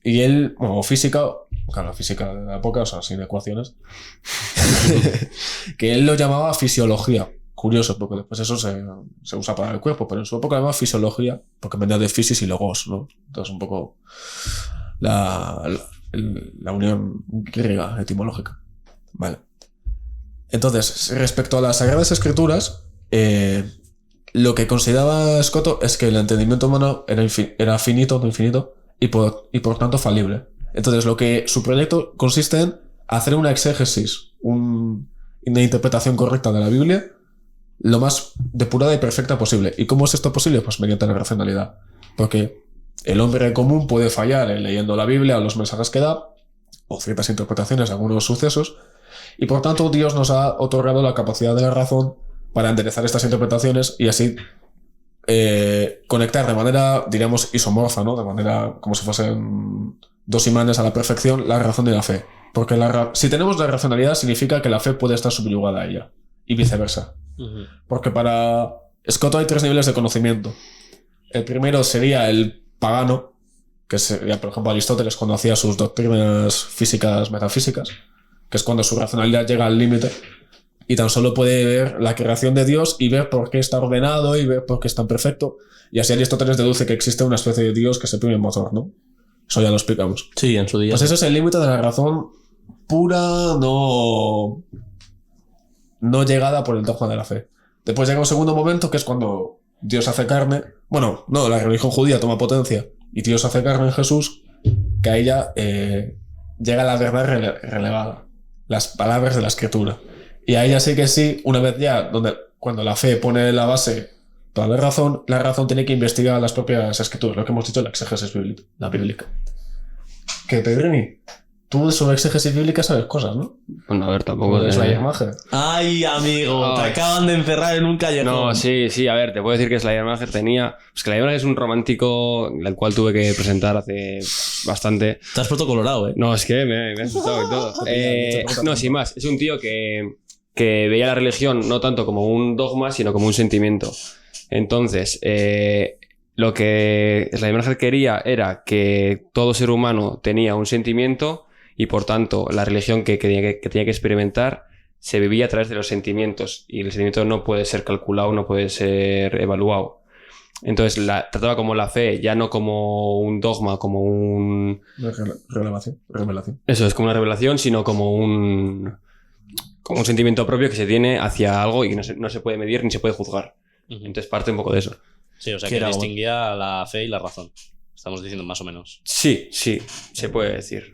y o física, claro, física de la época, o sea, sin ecuaciones, que él lo llamaba fisiología. Curioso, porque después eso se usa para el cuerpo, pero en su época lo llamaba fisiología, porque venía de physis y logos, ¿no? Entonces un poco la unión griega etimológica. Vale. Entonces, respecto a las Sagradas Escrituras, lo que consideraba Escoto es que el entendimiento humano era finito, no infinito, y por tanto falible. Entonces, su proyecto consiste en hacer una exégesis, una interpretación correcta de la Biblia, lo más depurada y perfecta posible. ¿Y cómo es esto posible? Pues mediante la racionalidad. Porque el hombre común puede fallar en leyendo la Biblia o los mensajes que da, o ciertas interpretaciones de algunos sucesos, y por tanto Dios nos ha otorgado la capacidad de la razón para enderezar estas interpretaciones y así conectar de manera, diríamos, isomorfa, ¿no? De manera como si fuesen dos imanes a la perfección, la razón y la fe. Porque si tenemos la racionalidad significa que la fe puede estar subyugada a ella, y viceversa. Ujú. Porque para Escoto hay 3 niveles de conocimiento. El primero sería el pagano, que sería, por ejemplo, Aristóteles cuando hacía sus doctrinas físicas, metafísicas, que es cuando su racionalidad llega al límite y tan solo puede ver la creación de Dios y ver por qué está ordenado y ver por qué es tan perfecto. Y así Aristóteles deduce que existe una especie de Dios que es el primer motor, ¿no? Eso ya lo explicamos. Sí, en su día. Pues eso es el límite de la razón pura, no llegada por el dogma de la fe. Después llega un segundo momento que es cuando Dios hace carne. Bueno, no, la religión judía toma potencia y Dios hace carne en Jesús, que a ella llega la verdad relevada, las palabras de la escritura. Y a ella sí que sí, una vez ya, cuando la fe pone la base para la razón tiene que investigar las propias escrituras, lo que hemos dicho, la exégesis bíblica, la bíblica. Que Pedrini, tú sobre exégesis bíblica sabes cosas, ¿no? Bueno, a ver, tampoco Es la imagen. Ay, amigo, te Ay. acaban de encerrar en un callejón. No, sí, a ver, te puedo decir que Schleiermacher tenía... Pues que Schleiermacher es un romántico, el cual tuve que presentar hace bastante. Te has puesto colorado, ¿eh? No, es que me ha asustado y todo. No, sin más, es un tío que veía la religión no tanto como un dogma, sino como un sentimiento. Entonces, lo que Schleiermacher quería era que todo ser humano tenía un sentimiento y por tanto la religión que tenía que experimentar se vivía a través de los sentimientos y el sentimiento no puede ser calculado, no puede ser evaluado. Entonces trataba como la fe, ya no como un dogma, como un... Revelación. Eso es como una revelación, sino como un sentimiento propio que se tiene hacia algo y que no se puede medir ni se puede juzgar. Ujú. Entonces parte un poco de eso. Sí, o sea ¿Qué que era? distinguía la fe y la razón. Estamos diciendo más o menos. Sí, se puede decir.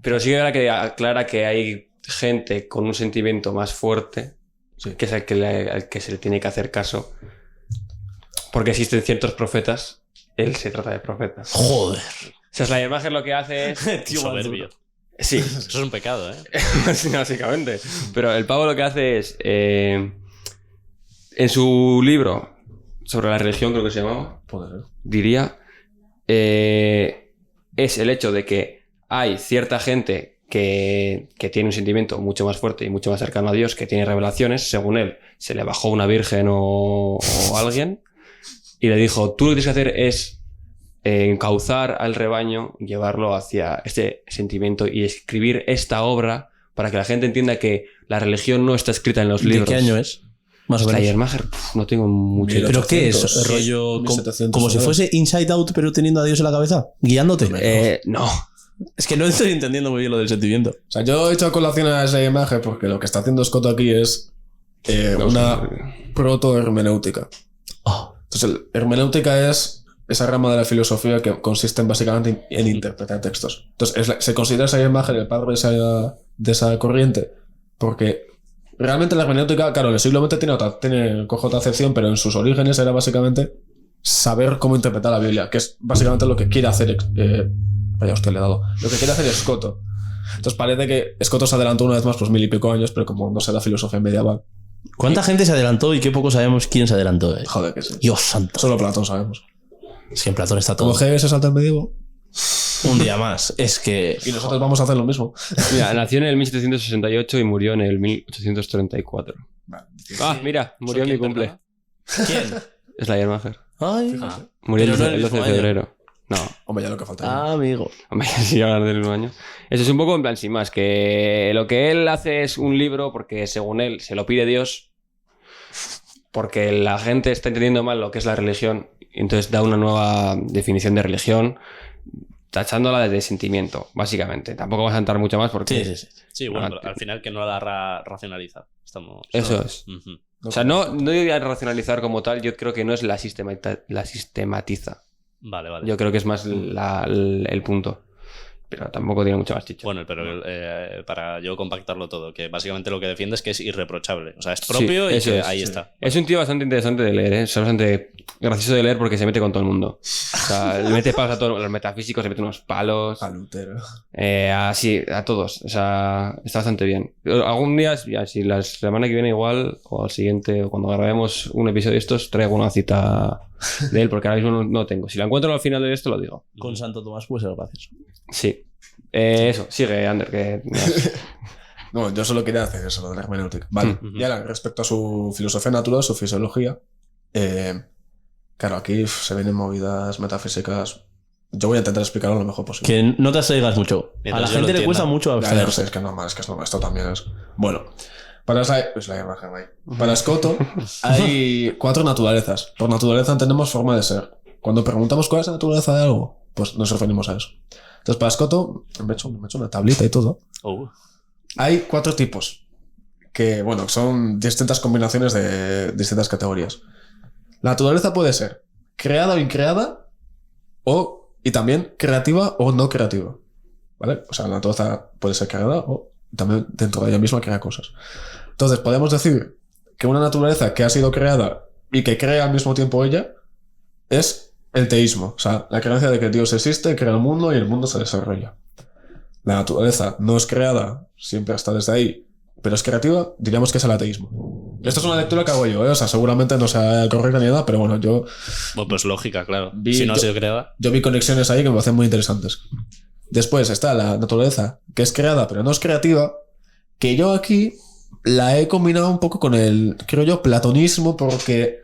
Pero sí que aclara que hay gente con un sentimiento más fuerte, Sí. que es al que se le tiene que hacer caso. Porque existen ciertos profetas, él se trata de profetas. Joder. O sea, Schleiermacher lo que hace es... Tío, Soberbio. Sí, Eso es un pecado, ¿eh? sí, básicamente. Pero el pavo lo que hace es... en su libro sobre la religión, creo que se llamaba, Puede ser. diría, es el hecho de que hay cierta gente que tiene un sentimiento mucho más fuerte y mucho más cercano a Dios, que tiene revelaciones, según él, se le bajó una virgen o alguien y le dijo, tú lo que tienes que hacer es encauzar al rebaño, llevarlo hacia este sentimiento y escribir esta obra para que la gente entienda que la religión no está escrita en los libros. ¿De qué año es? Más o menos. Schleiermacher, no tengo mucho. ¿Pero qué es? 1800, ¿Rollo 1700, como si fuese Inside Out pero teniendo a Dios en la cabeza? ¿Guiándote? No. Es que no estoy entendiendo muy bien lo del sentimiento. O sea, yo he hecho a colación a esa imagen porque lo que está haciendo Scott aquí es una proto-hermenéutica. Oh. Entonces, hermenéutica es esa rama de la filosofía que consiste básicamente en interpretar textos. Entonces, se considera esa imagen el padre de esa corriente porque realmente la hermenéutica, claro, en el siglo XX coge otra acepción, pero en sus orígenes era básicamente saber cómo interpretar la Biblia, que es básicamente lo que quiere hacer... vaya hostia, le he dado. Lo que quiere hacer es Scotto. Entonces parece que Scotto se adelantó una vez más, pues 1000 y pico años, pero como no sé la filosofía medieval. ¿Cuánta gente se adelantó y qué poco sabemos quién se adelantó? Joder, que sí. Dios santo. Solo Platón sabemos. Es que en Platón está todo. Como Hegel se salta el medievo. Un día más. Es que... Y nosotros vamos a hacer lo mismo. Mira, nació en el 1768 y murió en el 1834. Ah, mira, murió en mi cumple. ¿Quién? Schleiermacher. Ay. Murió Pero no en el el 12 de mismo año. febrero. No, Hombre, ya lo que falta. Amigo. hombre, sí, hablar del mismo año. Eso es un poco en plan, sin más, que lo que él hace es un libro porque según él se lo pide Dios, porque la gente está entendiendo mal lo que es la religión, y entonces da una nueva definición de religión, tachándola de sentimiento, básicamente. Tampoco vas a entrar mucho más porque... Sí, sí, sí. Sí, bueno, Ah, pero al final que no la racionaliza. Estamos... Eso es. Ujú. O sea, no diría racionalizar como tal, yo creo que no es la sistematiza. Vale, vale. Yo creo que es más el punto. Pero tampoco tiene mucha más chicha. Bueno, pero para yo compactarlo todo, que básicamente lo que defiende es que es irreprochable. O sea, es propio Sí, y eso que es, ahí sí. está. Es un tío bastante interesante de leer, ¿eh? Es bastante gracioso de leer porque se mete con todo el mundo. O sea, le mete palos a todos los metafísicos, le mete unos palos. A Lutero. Así, a todos. O sea, está bastante bien. Algún día, ya, si la semana que viene igual, o al siguiente, o cuando grabemos un episodio de estos, traigo una cita de él, porque ahora mismo no tengo. Si la encuentro al final de esto, lo digo. Con Santo Tomás puede ser gracioso. Sí. Eso, sigue, Ander, que... No, yo solo quería hacer eso, lo de la hermenéutica. Vale. Ujú. Y ahora, respecto a su filosofía natural, su fisiología, claro, aquí se vienen movidas metafísicas. Yo voy a intentar explicarlo lo mejor posible. Que no te abstraigas mucho. Mientras A la yo lo gente le cuesta entienda. mucho Ya, ya lo abstraerse. sé, es que es normal, esto también es. Bueno, para la imagen ahí. Para Scotto hay 4 naturalezas. Por naturaleza entendemos forma de ser. Cuando preguntamos cuál es la naturaleza de algo, pues nos referimos a eso. Entonces, para Scotto, me he hecho una tablita y todo. Oh. Hay 4 tipos. Que, bueno, son distintas combinaciones de distintas categorías. La naturaleza puede ser creada o increada, y también creativa o no creativa. ¿Vale? O sea, la naturaleza puede ser creada o también dentro de ella misma crea cosas. Entonces, podemos decir que una naturaleza que ha sido creada y que crea al mismo tiempo ella es el teísmo. O sea, la creencia de que Dios existe, crea el mundo y el mundo se desarrolla. La naturaleza no es creada, siempre está desde ahí, pero es creativa, diríamos que es el ateísmo. Esto es una lectura que hago yo, ¿eh? O sea, seguramente no sea correcta ni nada, pero bueno, Bueno, pues lógica, claro. Si no ha sido creada. yo vi conexiones ahí que me parecen muy interesantes. Después está la naturaleza, que es creada, pero no es creativa, que yo aquí la he combinado un poco con el, creo yo, platonismo, porque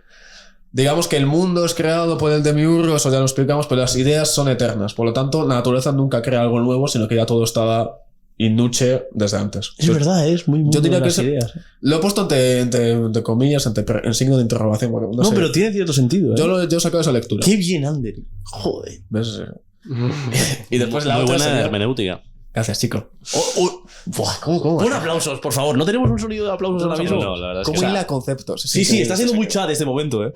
digamos que el mundo es creado por el demiurgo, eso ya lo explicamos, pero las ideas son eternas. Por lo tanto, la naturaleza nunca crea algo nuevo, sino que ya todo estaba in nuce desde antes. Es verdad, es muy yo diría de que las ideas. Lo he puesto entre comillas, en signo de interrogación. Porque No, sé. pero tiene cierto sentido, ¿eh? Yo he sacado esa lectura. Qué bien, Ander. Joder. ¿Ves? Y después la Muy otra buena sería- hermenéutica. Gracias, chico. Buah. ¿Cómo? Pon aplausos, por favor. ¿No tenemos un sonido de aplausos ahora mismo? No, la verdad es ¿Cómo que hila conceptos? Sí, está siendo muy chat este momento, ¿eh?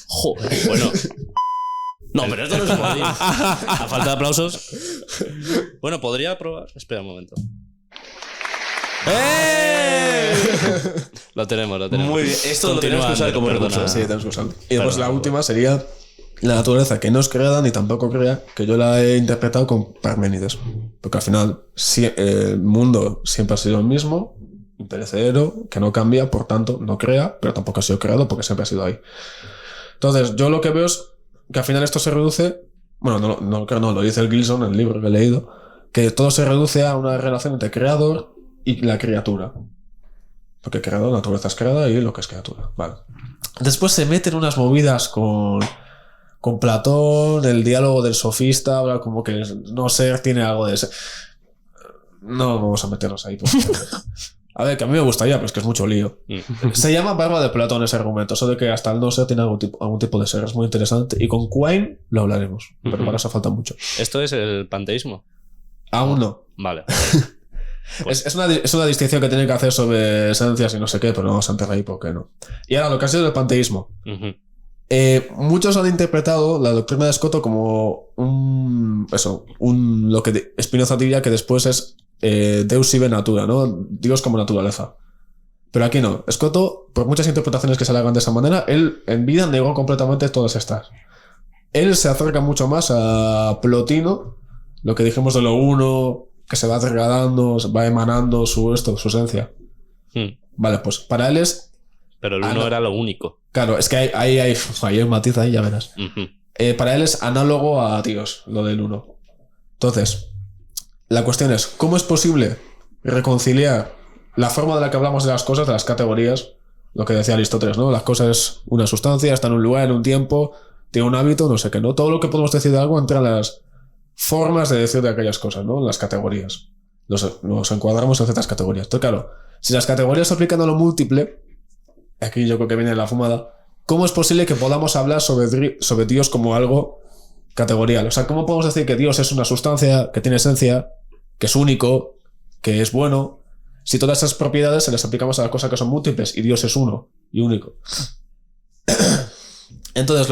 Joder. bueno, No, pero esto no es jodido. a falta de aplausos. Bueno, podría probar. Espera un momento. Lo tenemos. Muy bien. Esto lo tenemos que usar como recurso. Sí, tenemos que usarlo. Y después la Perdona. última sería la naturaleza, que no es creada ni tampoco crea, que yo la he interpretado con Parménides. Porque al final el mundo siempre ha sido el mismo, imperecedero, que no cambia, por tanto no crea, pero tampoco ha sido creado porque siempre ha sido ahí. Entonces, yo lo que veo es que al final esto se reduce, bueno, no lo dice el Gilson en el libro que he leído, que todo se reduce a una relación entre creador y la criatura. Porque creador, naturaleza es creada y lo que es criatura. Vale. Después se meten unas movidas con Platón, el diálogo del sofista, habla como que no ser tiene algo de ese. No vamos a meternos ahí. A ver, que a mí me gustaría, pero es que es mucho lío. Se llama Barba de Platón ese argumento, eso de que hasta el no ser tiene algún tipo de ser. Es muy interesante. Y con Quine lo hablaremos, pero para eso falta mucho. ¿Esto es el panteísmo? Aún no. Vale. Es una distinción que tienen que hacer sobre esencias y no sé qué, pero no vamos a entrar ahí porque no. Y ahora, lo que ha sido el panteísmo. Muchos han interpretado la doctrina de Scotto como lo que Spinoza diría que después es Deus sive natura, ¿no? Dios como naturaleza. Pero aquí no. Scotto, por muchas interpretaciones que se le hagan de esa manera, él en vida negó completamente todas estas. Él se acerca mucho más a Plotino, lo que dijimos de lo uno, que se va degradando, va emanando su esencia. Vale, pues para él es... Pero el uno era lo único. Claro, es que hay un matiz ahí, ya verás. Para él es análogo a Dios, lo del uno. Entonces, la cuestión es, ¿cómo es posible reconciliar la forma de la que hablamos de las cosas, de las categorías? Lo que decía Aristóteles, ¿no? Las cosas es una sustancia, está en un lugar, en un tiempo, tiene un hábito, no sé qué, ¿no? Todo lo que podemos decir de algo entra en las formas de decir de aquellas cosas, ¿no? Las categorías. Los encuadramos en ciertas categorías. Entonces, claro, si las categorías se aplican a lo múltiple, aquí yo creo que viene la fumada, ¿cómo es posible que podamos hablar sobre Dios como algo categorial? O sea, ¿cómo podemos decir que Dios es una sustancia, que tiene esencia, que es único, que es bueno, si todas esas propiedades se las aplicamos a las cosas que son múltiples y Dios es uno y único? Entonces,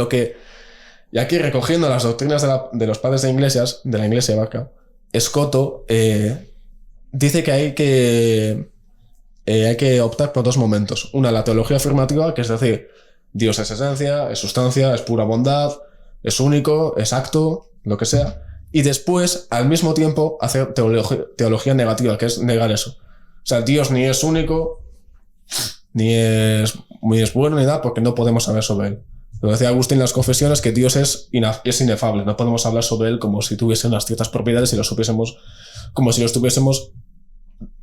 y aquí recogiendo las doctrinas de los padres de la Iglesia vaca, Scotto dice que hay que optar por dos momentos. Una, la teología afirmativa, que es decir, Dios es esencia, es sustancia, es pura bondad, es único, es acto, lo que sea. Y después, al mismo tiempo, hacer teología negativa, que es negar eso. O sea, Dios ni es único, ni es bueno, ni nada, porque no podemos saber sobre él. Lo decía Agustín en las Confesiones, que Dios es inefable. No podemos hablar sobre él como si tuviese unas ciertas propiedades y lo supiésemos como si lo estuviésemos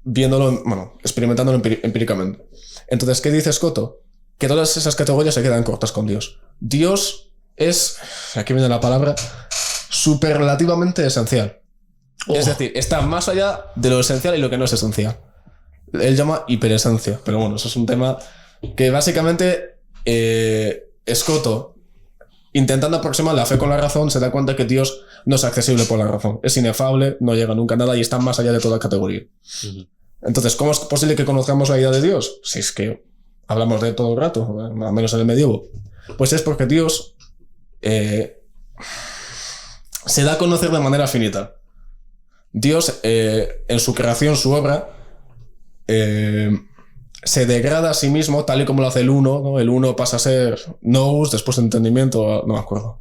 viéndolo, experimentándolo empíricamente. Entonces, ¿qué dice Scotto? Que todas esas categorías se quedan cortas con Dios. Dios es, aquí viene la palabra, superlativamente esencial. Es decir, está más allá de lo esencial y lo que no es esencial. Él llama hiperesencia, pero bueno, eso es un tema que básicamente Scotto, intentando aproximar la fe con la razón, se da cuenta que Dios no es accesible por la razón. Es inefable, no llega nunca a nada y está más allá de toda categoría. Entonces, ¿cómo es posible que conozcamos la idea de Dios? Si es que hablamos de él todo el rato, al menos en el medievo. Pues es porque Dios se da a conocer de manera finita. Dios, en su creación, su obra, se degrada a sí mismo, tal y como lo hace el uno, ¿no? El uno pasa a ser nous, después entendimiento, no me acuerdo.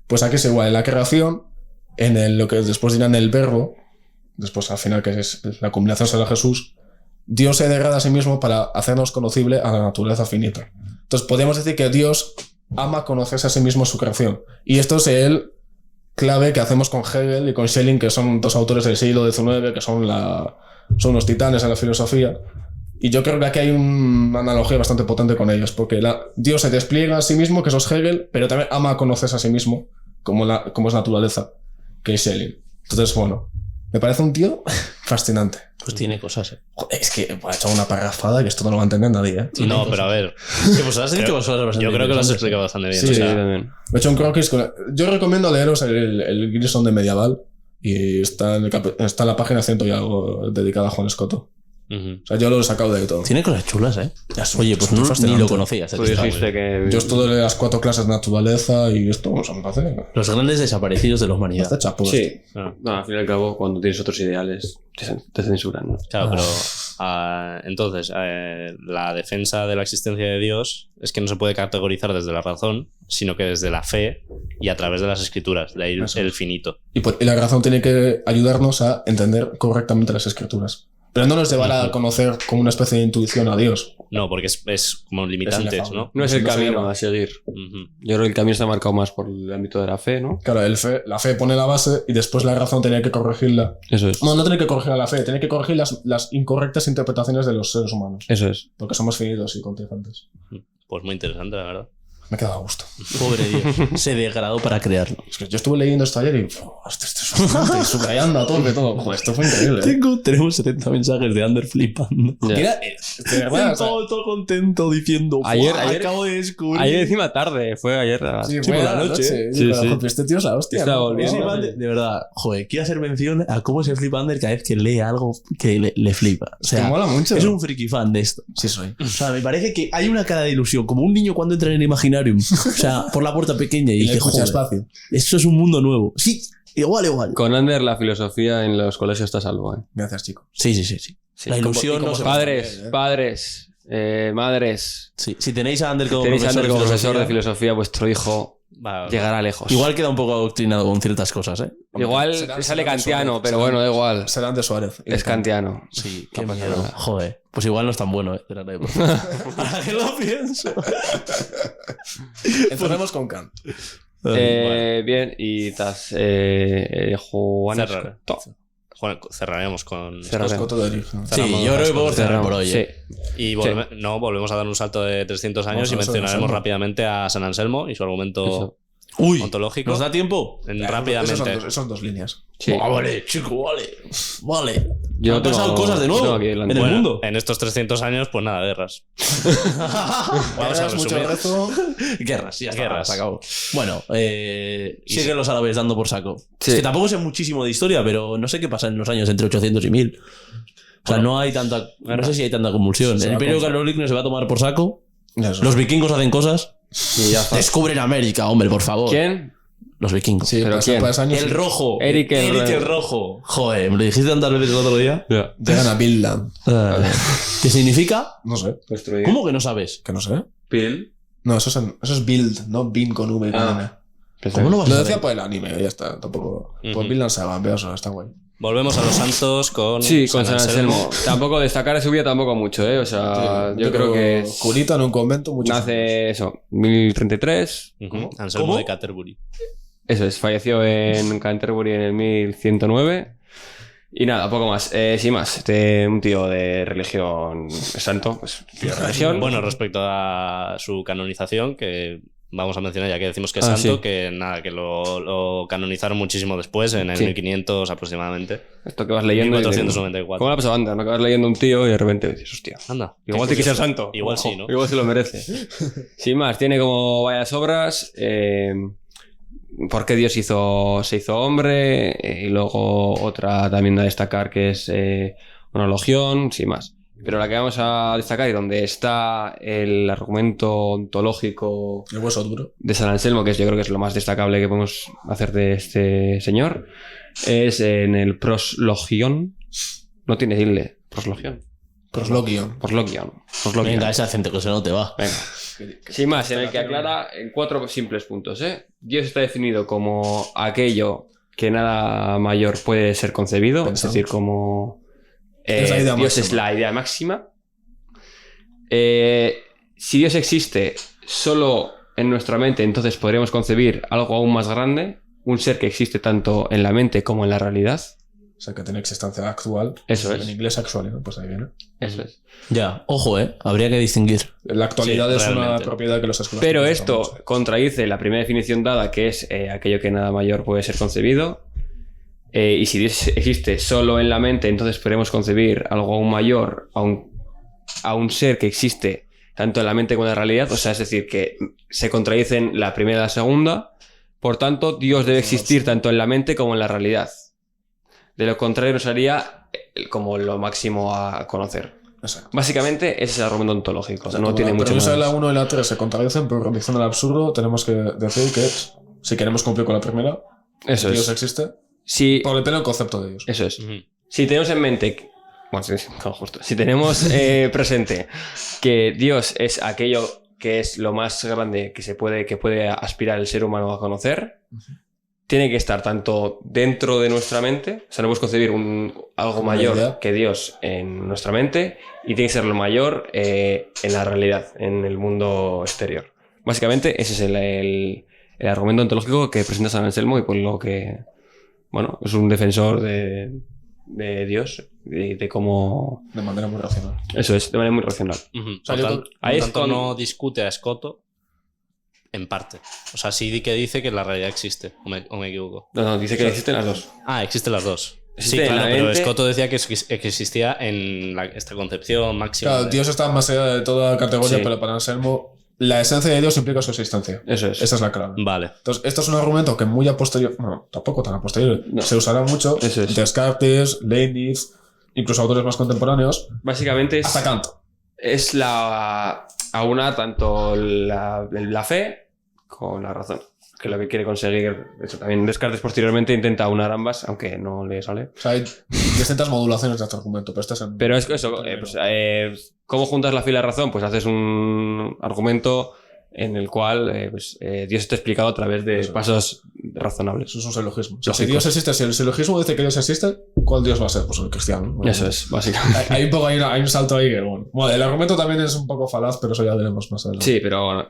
Pues aquí es igual, en la creación, lo que después dirán el verbo, después al final, que es la combinación será Jesús, Dios se degrada a sí mismo para hacernos conocible a la naturaleza finita. Entonces podríamos decir que Dios ama conocerse a sí mismo en su creación. Y esto es el clave que hacemos con Hegel y con Schelling, que son dos autores del siglo XIX, que son unos titanes en la filosofía. Y yo creo que aquí hay una analogía bastante potente con ellos, porque Dios se despliega a sí mismo, que eso es Hegel, pero también ama conocerse a sí mismo, como es naturaleza, que es Schelling. Entonces, bueno, me parece un tío fascinante. Pues tiene cosas, Joder, es que ha hecho una parrafada que esto no lo va a entender nadie, ¿eh? Sí, no, pero a ver. Pues has dicho cosas bastante Yo creo que lo has interesantes. explicado bastante bien. Sí, o sea, también. Me he hecho un croquis Yo recomiendo leeros el Grison de Medieval y está en la página 100 y algo dedicada a Juan Scotto. O sea, yo lo he sacado de ahí todo. Tiene cosas chulas, ¿eh? Oye, pues Es ni fascinante. lo conocías. Tú dijiste que... Yo estuve de las 4 clases de naturaleza y esto, o sea, me parece... Los grandes desaparecidos de la humanidad. Está chapo. Sí. Ah. No, al fin y al cabo, cuando tienes otros ideales, te censuran, ¿no? Claro, pero entonces, la defensa de la existencia de Dios es que no se puede categorizar desde la razón, sino que desde la fe y a través de las escrituras, de ahí el finito. Y la razón tiene que ayudarnos a entender correctamente las escrituras. Pero no nos llevará a conocer como una especie de intuición a Dios. No, porque es como limitantes, inefable. ¿no? No es el No se camino llama. a seguir. Ujú. Yo creo que el camino está marcado más por el ámbito de la fe, ¿no? Claro, la fe pone la base y después la razón tenía que corregirla. Eso es. No tiene que corregir a la fe, tiene que corregir las incorrectas interpretaciones de los seres humanos. Eso es. Porque somos finitos y contingentes. Pues muy interesante, la verdad. Me he quedado a gusto. Pobre Dios. Se degradó para crearlo. Es que yo estuve leyendo esto ayer y esto es fascinante y subrayando a tope todo. Joder, esto fue increíble. Tenemos 70 mensajes de Ander flipando. Ya. Mira, de verdad, o sea, Todo contento diciendo, Ayer- acabo de descubrir. Ayer encima tarde, fue ayer. sí, Sí, fue por a la noche. Sí, pero, sí. joder, este tío es la hostia. Está ¿no? volviendo. Ese Ander, de verdad, joder, quiero hacer mención a cómo se flipa Ander cada vez que lee algo que le flipa. O Que sea, mola mucho. es un friki fan de esto. Sí, soy. O sea, me parece que hay una cara de ilusión, como un niño cuando entra en el Imaginarium. O sea, por la puerta pequeña y Y le dice, escucha joder, espacio. esto es un mundo nuevo. Sí, igual. Con Ander la filosofía en los colegios está a salvo, ¿eh? Gracias, chico. Sí. Sí. La ilusión no se va. Padres, madres. Sí, si tenéis a Ander como Tenéis a profesor, Ander como profesor de filosofía, filosofía, vuestro hijo Va, llegará lejos. igual queda un poco adoctrinado con ciertas cosas, ¿eh? Igual Será- sale será de kantiano, Suárez, pero será- bueno, da igual. Serán de Suárez. Es kantiano. Sí, No qué pasa miedo. nada. Joder, pues igual no es tan bueno, ¿eh? Ahora que lo pienso. Empezamos con Kant. Bien, y tas Juan Cerrar. Escoto. Juan, cerraremos con... Cerraremos. Scotto de origen. Sí, yo creo que podemos cerrar por hoy. Sí. ¿eh? Y volvemos a dar un salto de 300 años Vamos a y San mencionaremos Anselmo. rápidamente a San Anselmo y su argumento Eso. Uy, ontológico. ¿nos da tiempo? Rápidamente. Son dos líneas. Sí. Vale, chico, vale. Yo Han tengo- pasado cosas de nuevo tengo aquí delante. en el Bueno, mundo. en estos 300 años, pues nada, guerras. Vamos a Guerras, mucho resumir. rezo. Guerras, ya está, Guerras. se acabó. Bueno, siguen los árabes dando por saco. Sí. Es que tampoco sé muchísimo de historia, pero no sé qué pasa en los años entre 800 y 1000. O sea, no hay tanta. No sé si hay tanta convulsión. Se El va Imperio con- Carolino se va a tomar por saco. Eso. Los vikingos hacen cosas. Y ya está. Descubren América, hombre, por favor. ¿Quién? Los vikingos. Sí, ¿Pero pasa- quién? pasa años El y rojo. Eric el Rojo. Joder, me lo dijiste tantas veces el otro día. llegan a Vinland. ¿Qué significa? No sé. ¿Cómo que no sabes? Que no sé. Pil. No, eso es Bild, no Bin con V y con N. ¿Cómo no vas Lo a decía saber? por el anime, ya está. Tampoco. Ujú. Pues Vinland Saga, veo eso, está guay. Volvemos a los santos con Sí, con San Anselmo. Tampoco destacar de su vida tampoco mucho, ¿eh? O sea, yo creo que es- Curita en un convento, mucho. nace eso, 1033. Ujú, Anselmo ¿Cómo? de Canterbury. Eso es, falleció en Canterbury en el 1109. Y nada, poco más. Sin más, un tío de religión santo, pues tío de religión. Bueno, respecto a su canonización, que vamos a mencionar ya que decimos que es Ah, santo, sí. que nada, que lo canonizaron muchísimo después, en el Sí. 1500 aproximadamente. Esto que vas leyendo. y dices, 1494. ¿Cómo la pasa banda? Me acabas leyendo un tío y de repente dices, hostia. Anda. Igual tiene que ser santo. Igual Ojo, sí, ¿no? Igual se lo merece. Sin más, tiene como varias obras. ¿Por qué Dios se hizo hombre? Y luego otra también a destacar que es una logión, sin más. Pero la que vamos a destacar y donde está el argumento ontológico El hueso duro. de San Anselmo, que yo creo que es lo más destacable que podemos hacer de este señor, es en el proslogión. No tiene tilde. Proslogión. Proslogion. Proslogión. Venga, ese acento que se no te va. Venga. Sin más, en el que aclara en 4 simples puntos. Dios está definido como aquello que nada mayor puede ser concebido, Pensamos. es decir, como Es la idea Dios máxima. es la idea máxima. Si Dios existe solo en nuestra mente, entonces podríamos concebir algo aún más grande, un ser que existe tanto en la mente como en la realidad. O sea, que tiene existencia actual. Eso es. En inglés actual, ¿no? Pues ahí viene. Eso es. Ya, ojo, habría que distinguir. La actualidad Sí, es una realmente. propiedad que los escolásticos Pero no esto sabemos. contradice la primera definición dada, que es aquello que nada mayor puede ser concebido. Y si Dios existe solo en la mente, entonces podemos concebir algo aún mayor a un ser que existe tanto en la mente como en la realidad. O sea, es decir, que se contradicen la primera y la segunda. Por tanto, Dios debe existir tanto en la mente como en la realidad. De lo contrario, nos haría como lo máximo a conocer. Exacto. Básicamente, ese es el argumento ontológico. O sea, No como tiene la mucho premisa más. de la 1 y la 3 se contradicen, pero reducción al absurdo, tenemos que decir que si queremos cumplir con la primera, Eso Dios es. existe, Si, por el pelo el concepto de Dios. eso es. Ujú. Si tenemos en mente, bueno, sí, claro, justo. Si tenemos presente que Dios es aquello que es lo más grande que puede aspirar el ser humano a conocer, tiene que estar tanto dentro de nuestra mente, o sea, no puedes concebir algo mayor realidad. que Dios en nuestra mente, y tiene que ser lo mayor en la realidad, en el mundo exterior. Básicamente, ese es el argumento ontológico que presenta San Anselmo, y por lo que, bueno, es un defensor de Dios, de cómo... De manera muy racional. Eso es, de manera muy racional. sea, yo Ahí es con- no discute a Escoto en parte. O sea, sí que dice que la realidad existe, o me equivoco. No, dice que existen las dos. Ah, existen las dos. Existe Sí, en claro, la pero mente- Escoto decía que existía en esta concepción máxima. Claro, de- Dios está más allá de toda categoría, Sí. pero para Anselmo, la esencia de Dios implica su existencia. Eso es. Esa es la clave. Vale. Entonces, esto es un argumento que muy a posteriori, bueno, tampoco tan a posteriori, No. se usará mucho. Eso es. Descartes, Leibniz, incluso autores más contemporáneos, Básicamente es... hasta Kant. es aunar tanto la fe con la razón, que es lo que quiere conseguir. De hecho, también Descartes posteriormente intenta aunar ambas, aunque no le sale. O sea, hay distintas modulaciones de este argumento, pero este es el... Pero es que eso, ¿cómo juntas la fe y la razón? Pues haces un argumento en el cual Dios está explicado a través de pasos razonables. Eso es un silogismo. O sea, si Lógico. Dios existe, si el silogismo dice que Dios existe, ¿cuál Dios va a ser? Pues el cristiano. Bueno, Eso es, básicamente. Hay un salto ahí que, bueno, el argumento también es un poco falaz, pero eso ya veremos más adelante. Sí, pero bueno,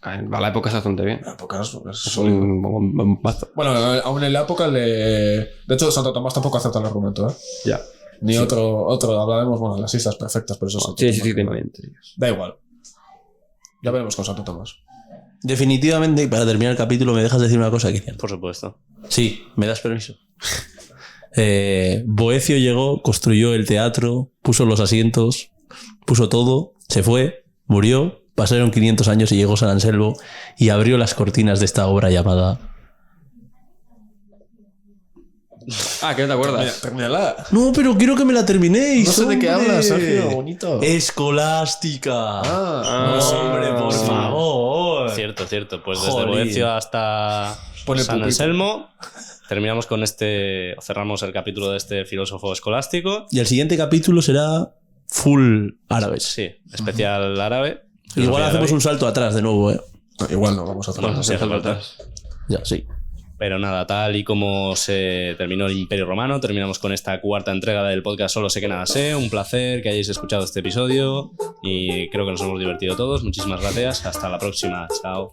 a la época es bastante bien. En épocas es Es sólido. un bombazo. Bueno, aún en la época De hecho, Santo Tomás tampoco acepta el argumento, ¿eh? Ya. Ni otro, hablaremos, bueno, de las islas perfectas, pero eso es otro Sí, tema. técnicamente. Da igual. Ya veremos con Santo Tomás. Definitivamente, y para terminar el capítulo, ¿me dejas decir una cosa, Cristian? Por supuesto. Sí, ¿me das permiso? Boecio llegó, construyó el teatro, puso los asientos, puso todo, se fue, murió, pasaron 500 años y llegó San Anselmo y abrió las cortinas de esta obra llamada... Ah, que no te acuerdas. Termínala. No, pero quiero que me la terminéis. No sé de qué hombre. hablas, Sergio, bonito. Escolástica. Ah, Hombre, por favor. Cierto. Pues desde Jolín. Boecio hasta Pon el San pupito. Anselmo terminamos con cerramos el capítulo de este filósofo escolástico. Y el siguiente capítulo será full árabes. Sí, especial árabe. Igual hacemos árabe. un salto atrás de nuevo, ¿eh? Igual no, vamos a hacer Bueno, nada. sí, hace falta. Ya, sí. Pero nada, tal y como se terminó el Imperio Romano, terminamos con esta cuarta entrega del podcast Solo sé que nada sé. Un placer que hayáis escuchado este episodio y creo que nos hemos divertido todos. Muchísimas gracias. Hasta la próxima. Chao.